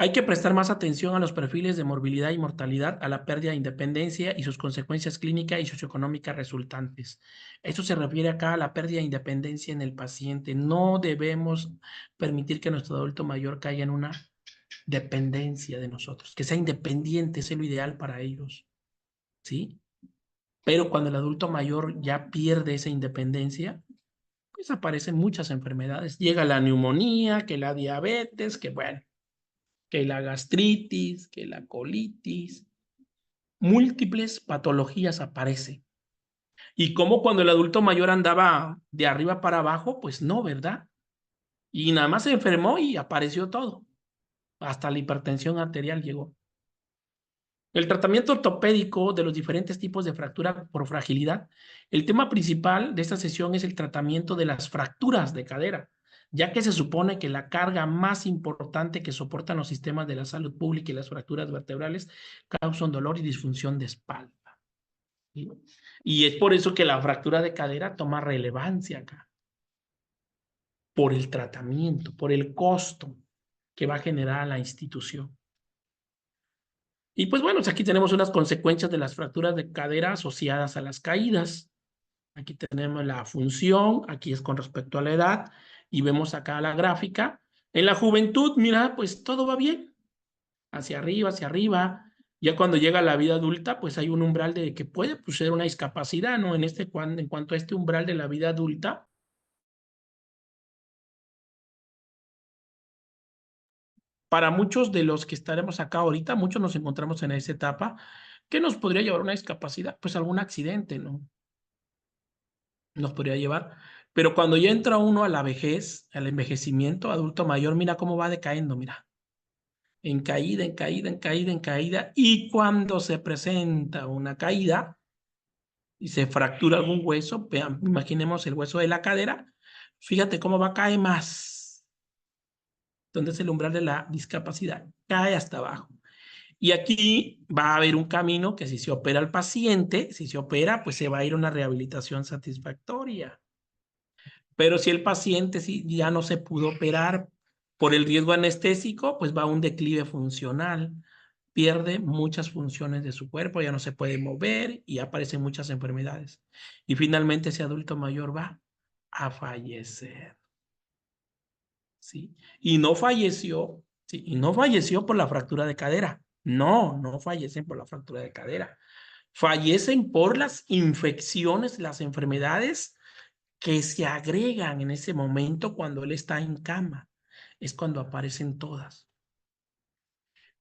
Hay que prestar más atención a los perfiles de morbilidad y mortalidad, a la pérdida de independencia y sus consecuencias clínicas y socioeconómicas resultantes. Esto se refiere acá a la pérdida de independencia en el paciente. No debemos permitir que nuestro adulto mayor caiga en una dependencia de nosotros, que sea independiente, es lo ideal para ellos, ¿sí? Pero cuando el adulto mayor ya pierde esa independencia, pues aparecen muchas enfermedades. Llega la neumonía, que la diabetes, que bueno, que la gastritis, que la colitis, múltiples patologías aparecen. Y como cuando el adulto mayor andaba de arriba para abajo, pues no, ¿verdad? Y nada más se enfermó y apareció todo. Hasta la hipertensión arterial llegó. El tratamiento ortopédico de los diferentes tipos de fractura por fragilidad. El tema principal de esta sesión es el tratamiento de las fracturas de cadera, ya que se supone que la carga más importante que soportan los sistemas de la salud pública y las fracturas vertebrales causan dolor y disfunción de espalda. ¿Sí? Y es por eso que la fractura de cadera toma relevancia acá, por el tratamiento, por el costo que va a generar a la institución. Y pues bueno, aquí tenemos unas consecuencias de las fracturas de cadera asociadas a las caídas. Aquí tenemos la función, aquí es con respecto a la edad, y vemos acá la gráfica. En la juventud, mira, pues todo va bien, hacia arriba, hacia arriba. Ya cuando llega la vida adulta, pues hay un umbral de que puede pues, ser una discapacidad, ¿no? En cuanto a este umbral de la vida adulta, para muchos de los que estaremos acá ahorita, muchos nos encontramos en esa etapa, ¿qué nos podría llevar a una discapacidad? Pues algún accidente, ¿no? Nos podría llevar. Pero cuando ya entra uno a la vejez, al envejecimiento, adulto mayor, mira cómo va decayendo, mira. En caída, en caída, en caída, en caída. Y cuando se presenta una caída y se fractura algún hueso, vean, imaginemos el hueso de la cadera, fíjate cómo va a caer más. ¿Dónde es el umbral de la discapacidad? Cae hasta abajo. Y aquí va a haber un camino que si se opera al paciente, si se opera, pues se va a ir a una rehabilitación satisfactoria. Pero si el paciente ya no se pudo operar por el riesgo anestésico, pues va a un declive funcional. Pierde muchas funciones de su cuerpo, ya no se puede mover y aparecen muchas enfermedades. Y finalmente ese adulto mayor va a fallecer. ¿Sí? Y no falleció, ¿sí? Y no falleció por la fractura de cadera. No, no fallecen por la fractura de cadera. Fallecen por las infecciones, las enfermedades que se agregan en ese momento cuando él está en cama. Es cuando aparecen todas.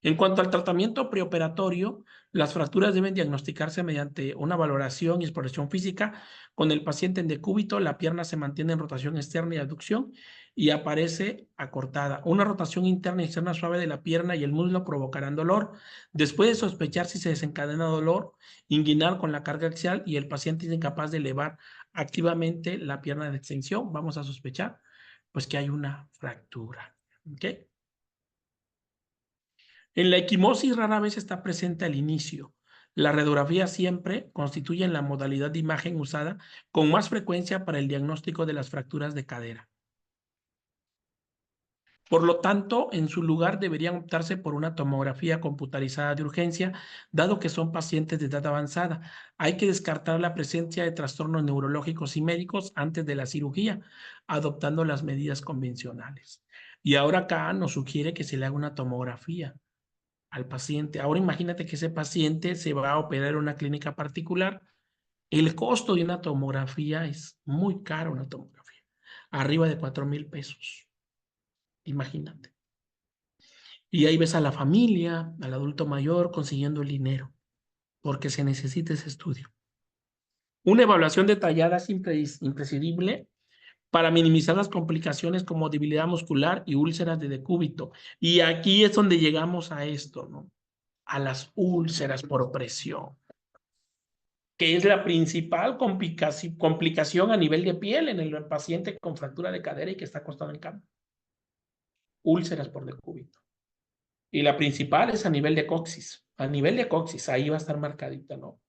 En cuanto al tratamiento preoperatorio, las fracturas deben diagnosticarse mediante una valoración y exploración física. Con el paciente en decúbito, la pierna se mantiene en rotación externa y abducción y aparece acortada. Una rotación interna y externa suave de la pierna y el muslo provocarán dolor. Después de sospechar si se desencadena dolor, inguinar con la carga axial y el paciente es incapaz de elevar activamente la pierna de extensión, vamos a sospechar pues que hay una fractura. ¿Ok? En la equimosis rara vez está presente al inicio. La radiografía siempre constituye la modalidad de imagen usada con más frecuencia para el diagnóstico de las fracturas de cadera. Por lo tanto, en su lugar deberían optarse por una tomografía computarizada de urgencia, dado que son pacientes de edad avanzada. Hay que descartar la presencia de trastornos neurológicos y médicos antes de la cirugía, adoptando las medidas convencionales. Y ahora acá nos sugiere que se le haga una tomografía al paciente. Ahora imagínate que ese paciente se va a operar en una clínica particular. El costo de una tomografía es muy caro, una tomografía, arriba de 4,000 pesos. Imagínate. Y ahí ves a la familia, al adulto mayor consiguiendo el dinero, porque se necesita ese estudio. Una evaluación detallada es imprescindible para minimizar las complicaciones como debilidad muscular y úlceras de decúbito. Y aquí es donde llegamos a esto, ¿no? A las úlceras por presión, que es la principal complicación a nivel de piel en el paciente con fractura de cadera y que está acostado en cama. úlceras por decúbito. Y la principal es a nivel de coxis. A nivel de coxis, ahí va a estar marcadita, ¿no?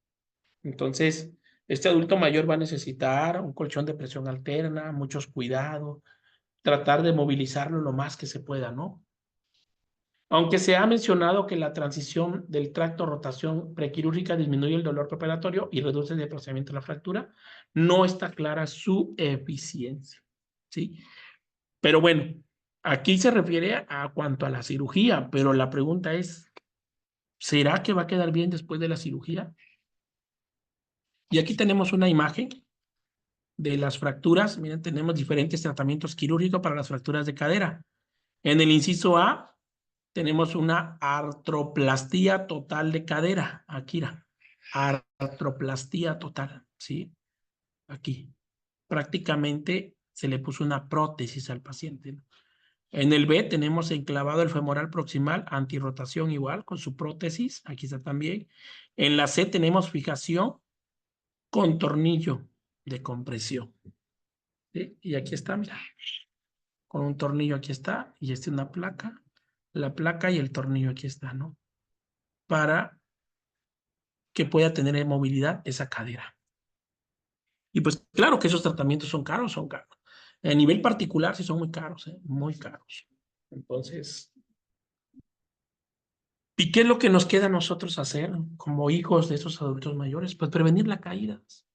Entonces, este adulto mayor va a necesitar un colchón de presión alterna, muchos cuidados, tratar de movilizarlo lo más que se pueda, ¿no? Aunque se ha mencionado que la transición del tracto rotación prequirúrgica disminuye el dolor preoperatorio y reduce el desplazamiento de la fractura, no está clara su eficiencia, ¿sí? Pero bueno, aquí se refiere a cuanto a la cirugía, pero la pregunta es, ¿será que va a quedar bien después de la cirugía? Y aquí tenemos una imagen de las fracturas. Miren, tenemos diferentes tratamientos quirúrgicos para las fracturas de cadera. En el inciso A tenemos una artroplastía total de cadera. Aquí, artroplastía total, ¿sí? Aquí. Prácticamente se le puso una prótesis al paciente, ¿no? En el B tenemos enclavado el femoral proximal, antirrotación igual, con su prótesis. Aquí está también. En la C tenemos fijación con tornillo de compresión, ¿sí? Y aquí está, mira. Con un tornillo aquí está, y esta es una placa. La placa y el tornillo aquí está, ¿no? Para que pueda tener movilidad esa cadera. Y pues claro que esos tratamientos son caros, son caros. A nivel particular sí son muy caros, muy caros. Entonces, ¿y qué es lo que nos queda a nosotros hacer como hijos de esos adultos mayores? Pues prevenir las caídas.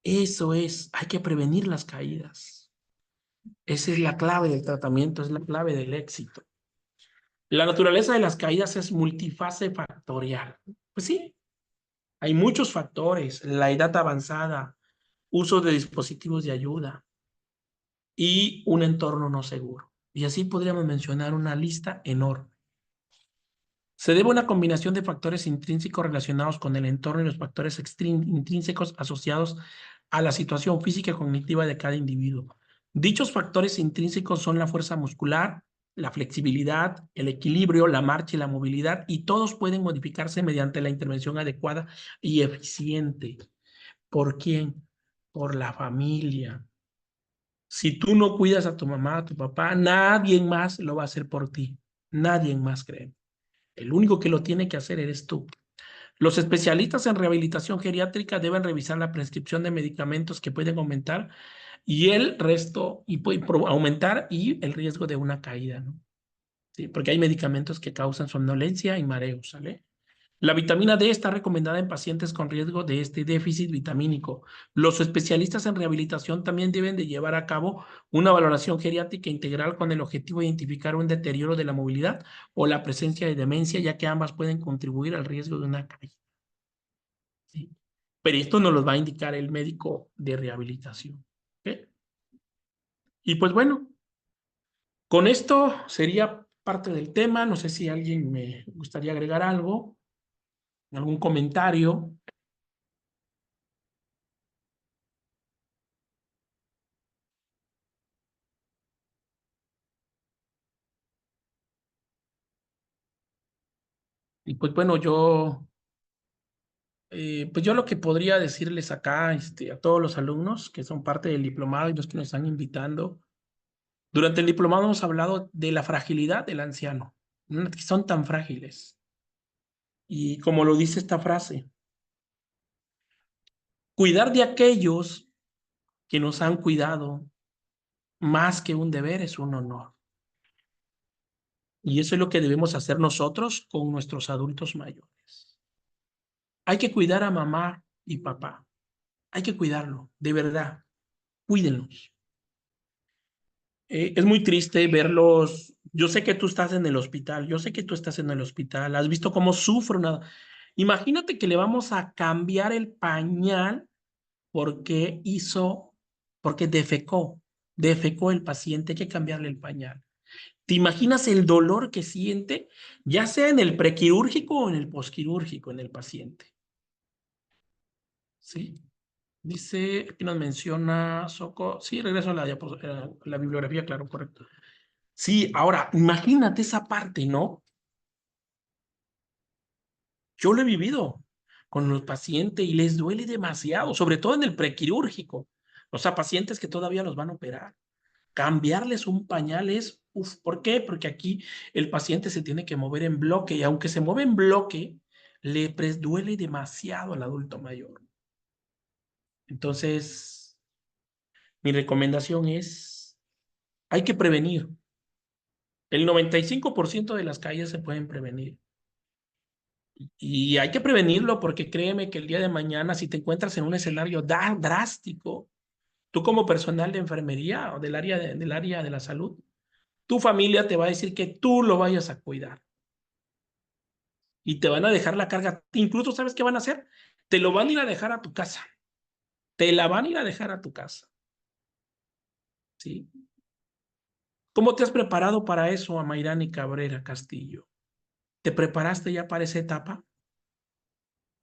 Eso es, hay que prevenir las caídas. Esa es la clave del tratamiento, es la clave del éxito. La naturaleza de las caídas es multifase factorial. Pues sí, hay muchos factores, la edad avanzada, uso de dispositivos de ayuda y un entorno no seguro. Y así podríamos mencionar una lista enorme. Se debe a una combinación de factores intrínsecos relacionados con el entorno y los factores intrínsecos asociados a la situación física y cognitiva de cada individuo. Dichos factores intrínsecos son la fuerza muscular, la flexibilidad, el equilibrio, la marcha y la movilidad, y todos pueden modificarse mediante la intervención adecuada y eficiente. ¿Por quién? Por la familia. Si tú no cuidas a tu mamá, a tu papá, nadie más lo va a hacer por ti. Nadie más, créeme. El único que lo tiene que hacer eres tú. Los especialistas en rehabilitación geriátrica deben revisar la prescripción de medicamentos que pueden aumentar y el resto, y puede aumentar y el riesgo de una caída, ¿no? Sí, porque hay medicamentos que causan somnolencia y mareos, ¿sale? La vitamina D está recomendada en pacientes con riesgo de este déficit vitamínico. Los especialistas en rehabilitación también deben de llevar a cabo una valoración geriátrica integral con el objetivo de identificar un deterioro de la movilidad o la presencia de demencia, ya que ambas pueden contribuir al riesgo de una caída, ¿sí? Pero esto nos lo va a indicar el médico de rehabilitación, ¿ok? Y pues bueno, con esto sería parte del tema. No sé si alguien me gustaría agregar algo, algún comentario. Y pues bueno, pues yo lo que podría decirles acá, a todos los alumnos que son parte del diplomado y los que nos están invitando, durante el diplomado hemos hablado de la fragilidad del anciano, ¿no? Que son tan frágiles. Y como lo dice esta frase, cuidar de aquellos que nos han cuidado más que un deber es un honor. Y eso es lo que debemos hacer nosotros con nuestros adultos mayores. Hay que cuidar a mamá y papá. Hay que cuidarlo, de verdad. Cuídenlos. Es muy triste verlos. Yo sé que tú estás en el hospital, yo sé que tú estás en el hospital, has visto cómo sufre una. Imagínate que le vamos a cambiar el pañal porque porque defecó el paciente, hay que cambiarle el pañal. ¿Te imaginas el dolor que siente, ya sea en el prequirúrgico o en el posquirúrgico en el paciente? ¿Sí? Dice, aquí nos menciona Soco. Sí, regreso a la bibliografía, claro, correcto. Sí, ahora, imagínate esa parte, ¿no? Yo lo he vivido con los pacientes y les duele demasiado, sobre todo en el prequirúrgico. O sea, pacientes que todavía los van a operar. Cambiarles un pañal es, ¿por qué? Porque aquí el paciente se tiene que mover en bloque y aunque se mueve en bloque, le duele demasiado al adulto mayor. Entonces, mi recomendación es, hay que prevenir. El 95% de las caídas se pueden prevenir. Y hay que prevenirlo porque créeme que el día de mañana, si te encuentras en un escenario drástico, tú como personal de enfermería o del área de la salud, tu familia te va a decir que tú lo vayas a cuidar. Y te van a dejar la carga. Incluso, ¿sabes qué van a hacer? Te lo van a ir a dejar a tu casa. Te la van a ir a dejar a tu casa. ¿Sí? ¿Cómo te has preparado para eso, Amairani Cabrera Castillo? ¿Te preparaste ya para esa etapa?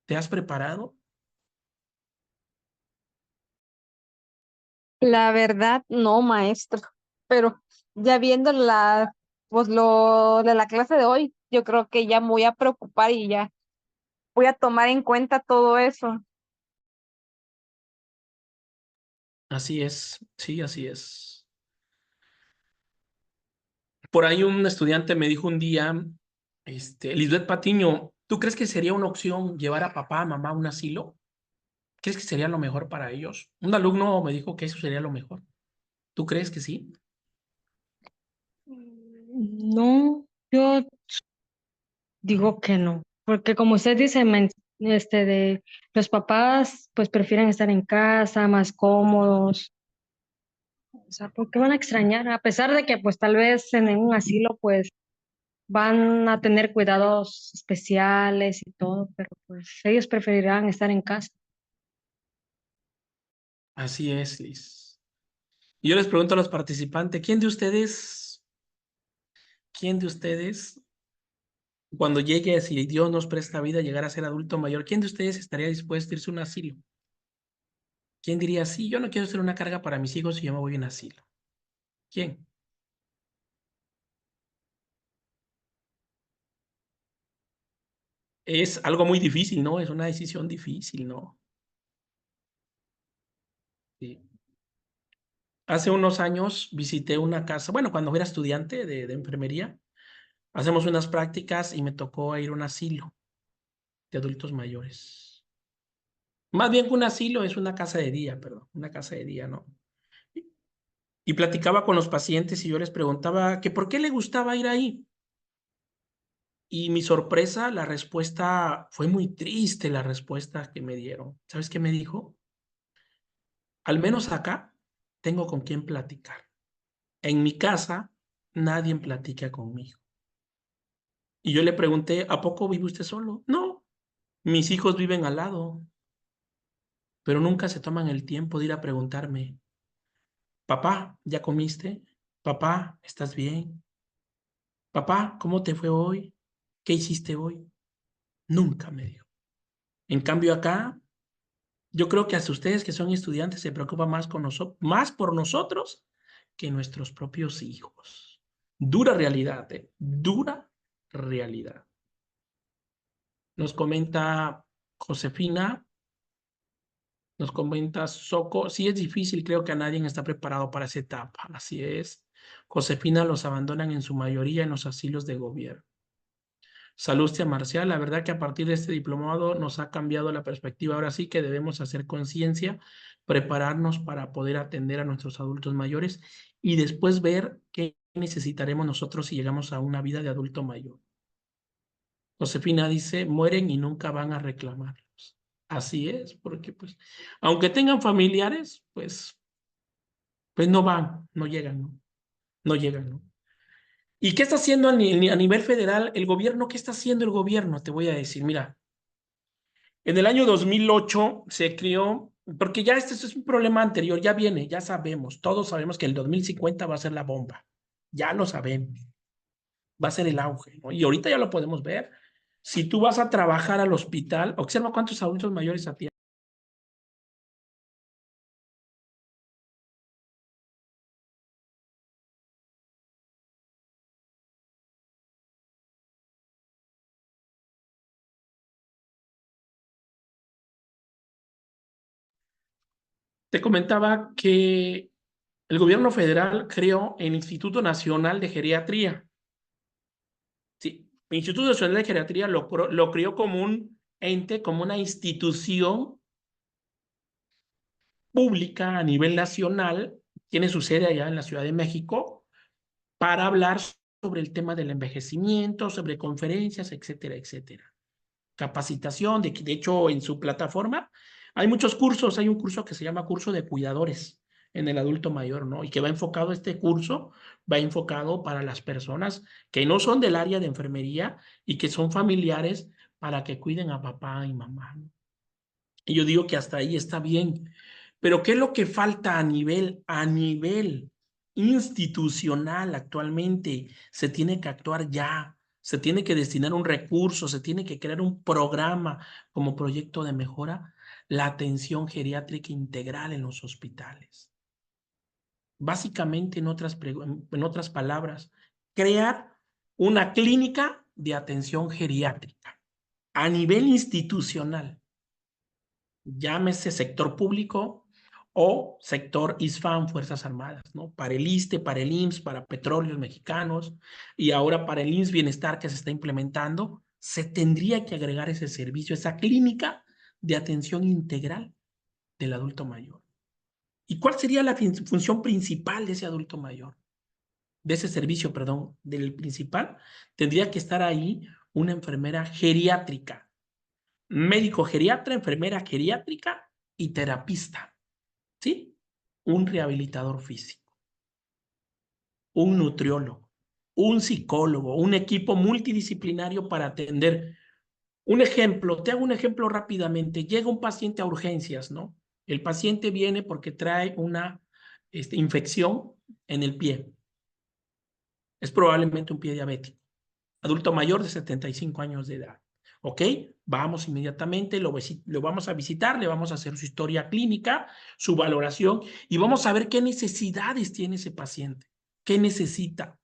¿Te has preparado? La verdad, no, maestro, pero ya viendo pues lo de la clase de hoy, yo creo que ya me voy a preocupar y ya voy a tomar en cuenta todo eso. Así es, sí, así es. Por ahí un estudiante me dijo un día, Lisbeth Patiño, ¿tú crees que sería una opción llevar a papá, a mamá a un asilo? ¿Crees que sería lo mejor para ellos? Un alumno me dijo que eso sería lo mejor. ¿Tú crees que sí? No, yo digo que no, porque como usted dice, de los papás pues prefieren estar en casa, más cómodos, o sea, porque van a extrañar, a pesar de que pues tal vez en un asilo pues van a tener cuidados especiales y todo, pero pues ellos preferirán estar en casa. Así es, Liz. Y yo les pregunto a los participantes, quién de ustedes, cuando llegue, si Dios nos presta vida, llegar a ser adulto mayor, quién de ustedes estaría dispuesto a irse a un asilo? ¿Quién diría, sí, yo no quiero ser una carga para mis hijos y yo me voy a un asilo? ¿Quién? Es algo muy difícil, ¿no? Es una decisión difícil, ¿no? Sí. Hace unos años visité una casa, bueno, cuando era estudiante de enfermería, hacemos unas prácticas y me tocó ir a un asilo de adultos mayores. Más bien que un asilo es una casa de día, perdón, una casa de día, ¿no? Y platicaba con los pacientes y yo les preguntaba que por qué le gustaba ir ahí. Y mi sorpresa, la respuesta fue muy triste, la respuesta que me dieron. ¿Sabes qué me dijo? Al menos acá tengo con quién platicar. En mi casa nadie platica conmigo. Y yo le pregunté, ¿a poco vive usted solo? No, mis hijos viven al lado, pero nunca se toman el tiempo de ir a preguntarme, papá, ¿ya comiste? Papá, ¿estás bien? Papá, ¿cómo te fue hoy? ¿Qué hiciste hoy? Nunca me dijo. En cambio acá, yo creo que hasta ustedes que son estudiantes se preocupan más, más por nosotros que nuestros propios hijos. Dura realidad, ¿eh? Dura realidad. Nos comenta Josefina, nos comenta Soco, sí es difícil, creo que a nadie está preparado para esa etapa, así es. Josefina, los abandonan en su mayoría en los asilos de gobierno. Salustia Marcial, la verdad que a partir de este diplomado nos ha cambiado la perspectiva. Ahora sí que debemos hacer conciencia, prepararnos para poder atender a nuestros adultos mayores y después ver qué necesitaremos nosotros si llegamos a una vida de adulto mayor. Josefina dice, mueren y nunca van a reclamarlos. Así es, porque pues, aunque tengan familiares, pues no van, no llegan, ¿no? No llegan, ¿no? ¿Y qué está haciendo a nivel federal el gobierno? ¿Qué está haciendo el gobierno? Te voy a decir, mira, en el año 2008 se creó, porque ya este es un problema anterior, ya viene, ya sabemos, todos sabemos que el 2050 va a ser la bomba, ya lo sabemos, va a ser el auge, ¿no? Y ahorita ya lo podemos ver. Si tú vas a trabajar al hospital, observa cuántos adultos mayores atienden. Te comentaba que El gobierno federal creó el Instituto Nacional de Geriatría. Sí, el Instituto Nacional de Geriatría lo creó como un ente, como una institución pública a nivel nacional, tiene su sede allá en la Ciudad de México, para hablar sobre el tema del envejecimiento, sobre conferencias, etcétera, etcétera. Capacitación, de hecho, en su plataforma hay muchos cursos. Hay un curso que se llama curso de cuidadores en el adulto mayor, ¿no? Y que va enfocado, este curso va enfocado para las personas que no son del área de enfermería y que son familiares, para que cuiden a papá y mamá, ¿no? Y yo digo que hasta ahí está bien. Pero ¿qué es lo que falta a nivel institucional actualmente? Se tiene que actuar ya, se tiene que destinar un recurso, se tiene que crear un programa como proyecto de mejora, la atención geriátrica integral en los hospitales. Básicamente, en otras palabras, crear una clínica de atención geriátrica a nivel institucional. Llámese sector público o sector ISFAM, Fuerzas Armadas, ¿no? Para el ISSSTE, para el IMSS, para Petróleos Mexicanos y ahora para el IMSS Bienestar que se está implementando, se tendría que agregar ese servicio, esa clínica de atención integral del adulto mayor. ¿Y cuál sería la función principal de ese adulto mayor? De ese servicio, perdón, del principal. Tendría que estar ahí una enfermera geriátrica, médico geriatra, enfermera geriátrica y terapista, ¿sí? Un rehabilitador físico, un nutriólogo, un psicólogo, un equipo multidisciplinario para atender. Un ejemplo, te hago un ejemplo rápidamente. Llega un paciente a urgencias, ¿no? El paciente viene porque trae una infección en el pie. Es probablemente un pie diabético. Adulto mayor de 75 años de edad. ¿Ok? Vamos inmediatamente, lo vamos a visitar, le vamos a hacer su historia clínica, su valoración y vamos a ver qué necesidades tiene ese paciente, qué necesita.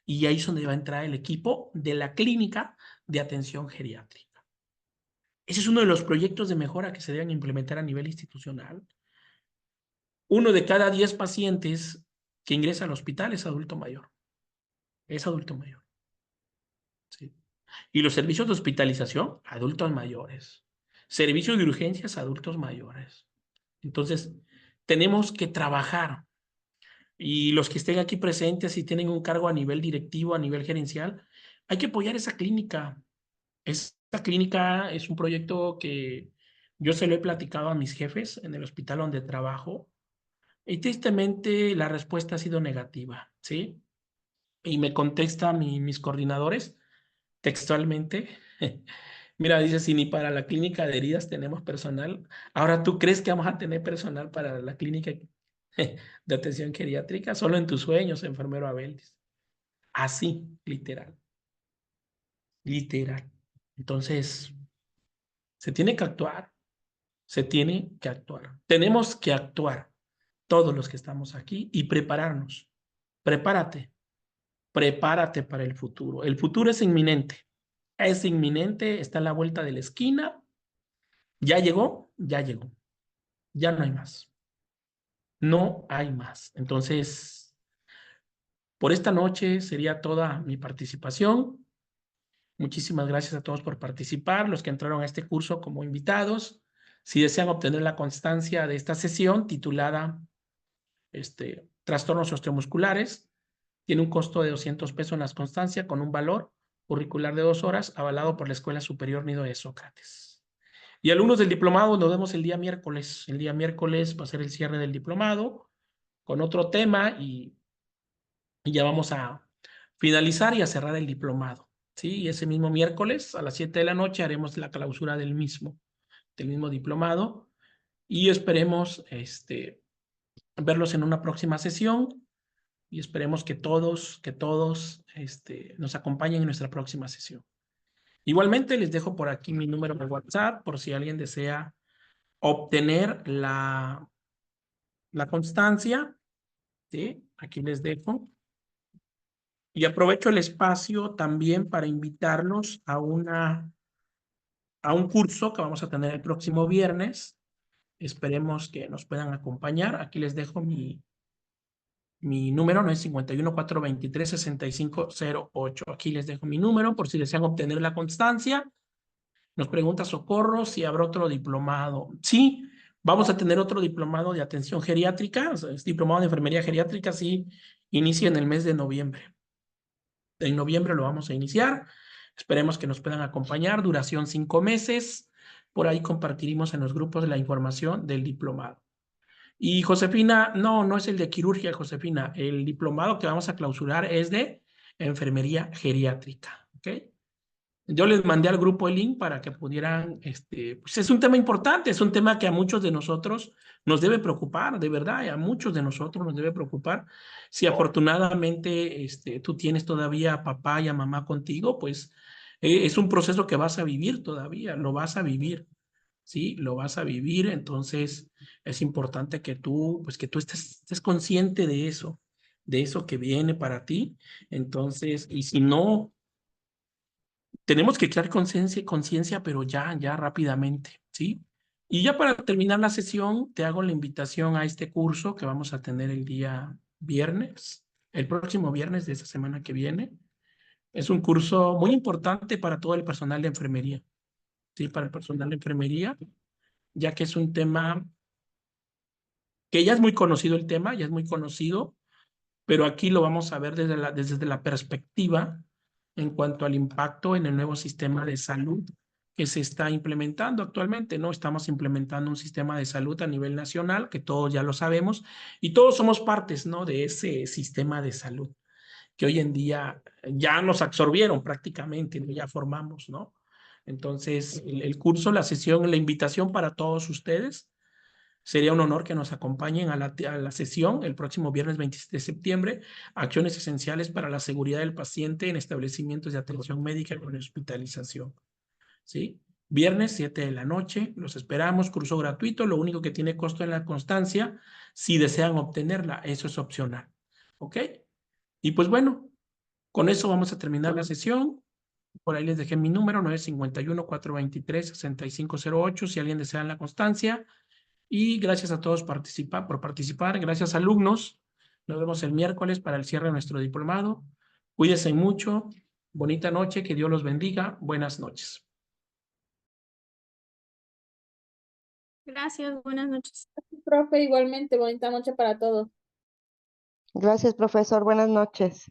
Y ahí es donde va a entrar el equipo de la clínica de atención geriátrica. Ese es uno de los proyectos de mejora que se deben implementar a nivel institucional. 1 de cada 10 pacientes que ingresa al hospital es adulto mayor. Es adulto mayor. ¿Sí? Y los servicios de hospitalización, adultos mayores. Servicios de urgencias, adultos mayores. Entonces, tenemos que trabajar. Y los que estén aquí presentes y tienen un cargo a nivel directivo, a nivel gerencial, hay que apoyar esa clínica. Esta clínica es un proyecto que yo se lo he platicado a mis jefes en el hospital donde trabajo. Y tristemente la respuesta ha sido negativa, ¿sí? Y me contestan mis coordinadores textualmente. Mira, dice, si ni para la clínica de heridas tenemos personal, ahora tú crees que vamos a tener personal para la clínica de atención geriátrica, solo en tus sueños, enfermero Abel. Así, literal. Literal. Entonces, se tiene que actuar, se tiene que actuar. Tenemos que actuar, todos los que estamos aquí, y prepararnos. Prepárate, prepárate para el futuro. El futuro es inminente, está a la vuelta de la esquina. Ya llegó, ya llegó. Ya no hay más. No hay más. Entonces, por esta noche sería toda mi participación. Muchísimas gracias a todos por participar, los que entraron a este curso como invitados. Si desean obtener la constancia de esta sesión titulada Trastornos osteomusculares, tiene un costo de 200 pesos en la constancia con un valor curricular de 2 horas avalado por la Escuela Superior Nido de Sócrates. Y alumnos del diplomado, nos vemos el día miércoles. El día miércoles va a ser el cierre del diplomado con otro tema y ya vamos a finalizar y a cerrar el diplomado. ¿Sí? Y ese mismo miércoles a las 7 de la noche haremos la clausura del mismo diplomado y esperemos verlos en una próxima sesión y esperemos que todos nos acompañen en nuestra próxima sesión. Igualmente les dejo por aquí mi número de WhatsApp por si alguien desea obtener la constancia. ¿Sí? Aquí les dejo. Y aprovecho el espacio también para invitarlos a un curso que vamos a tener el próximo viernes. Esperemos que nos puedan acompañar. Aquí les dejo mi Mi número no es 51-423-6508. Aquí les dejo mi número por si desean obtener la constancia. Nos pregunta Socorro si habrá otro diplomado. Sí, vamos a tener otro diplomado de atención geriátrica, o sea, es diplomado de enfermería geriátrica, sí, inicia en el mes de noviembre. En noviembre lo vamos a iniciar. Esperemos que nos puedan acompañar. Duración 5 meses. Por ahí compartiremos en los grupos la información del diplomado. Y Josefina, no es el de quirurgia, Josefina. El diplomado que vamos a clausurar es de enfermería geriátrica. ¿Ok? Yo les mandé al grupo el link para que pudieran, pues es un tema importante, es un tema que a muchos de nosotros nos debe preocupar, de verdad, a muchos de nosotros nos debe preocupar. Si afortunadamente tú tienes todavía a papá y a mamá contigo, pues es un proceso que vas a vivir todavía, lo vas a vivir, ¿sí? Lo vas a vivir, entonces es importante que pues que tú estés consciente de eso que viene para ti. Entonces, y si no tenemos que crear conciencia, pero ya rápidamente, ¿sí? Y ya para terminar la sesión, te hago la invitación a este curso que vamos a tener el día viernes, el próximo viernes de esta semana que viene. Es un curso muy importante para todo el personal de enfermería, ¿sí? Para el personal de enfermería, ya que es un tema que ya es muy conocido el tema, ya es muy conocido, pero aquí lo vamos a ver desde la perspectiva en cuanto al impacto en el nuevo sistema de salud que se está implementando actualmente, ¿no? Estamos implementando un sistema de salud a nivel nacional, que todos ya lo sabemos, y todos somos partes, ¿no? De ese sistema de salud, que hoy en día ya nos absorbieron prácticamente, ¿no? Ya formamos, ¿no? Entonces, el curso, la sesión, la invitación para todos ustedes. Sería un honor que nos acompañen a la sesión el próximo viernes 27 de septiembre, acciones esenciales para la seguridad del paciente en establecimientos de atención médica con hospitalización. ¿Sí? Viernes 7 de la noche, los esperamos, curso gratuito, lo único que tiene costo en la constancia, si desean obtenerla, eso es opcional. ¿Ok? Y pues bueno, con eso vamos a terminar la sesión. Por ahí les dejé mi número, 951-423-6508, si alguien desea la constancia. Y gracias a todos por participar. Gracias, alumnos. Nos vemos el miércoles para el cierre de nuestro diplomado. Cuídense mucho. Bonita noche. Que Dios los bendiga. Buenas noches. Gracias, buenas noches. Profe, igualmente, bonita noche para todos. Gracias, profesor. Buenas noches.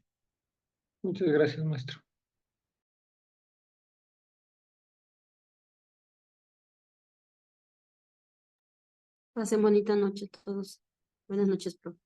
Muchas gracias, maestro. Pasen bonita noche todos. Buenas noches, profe.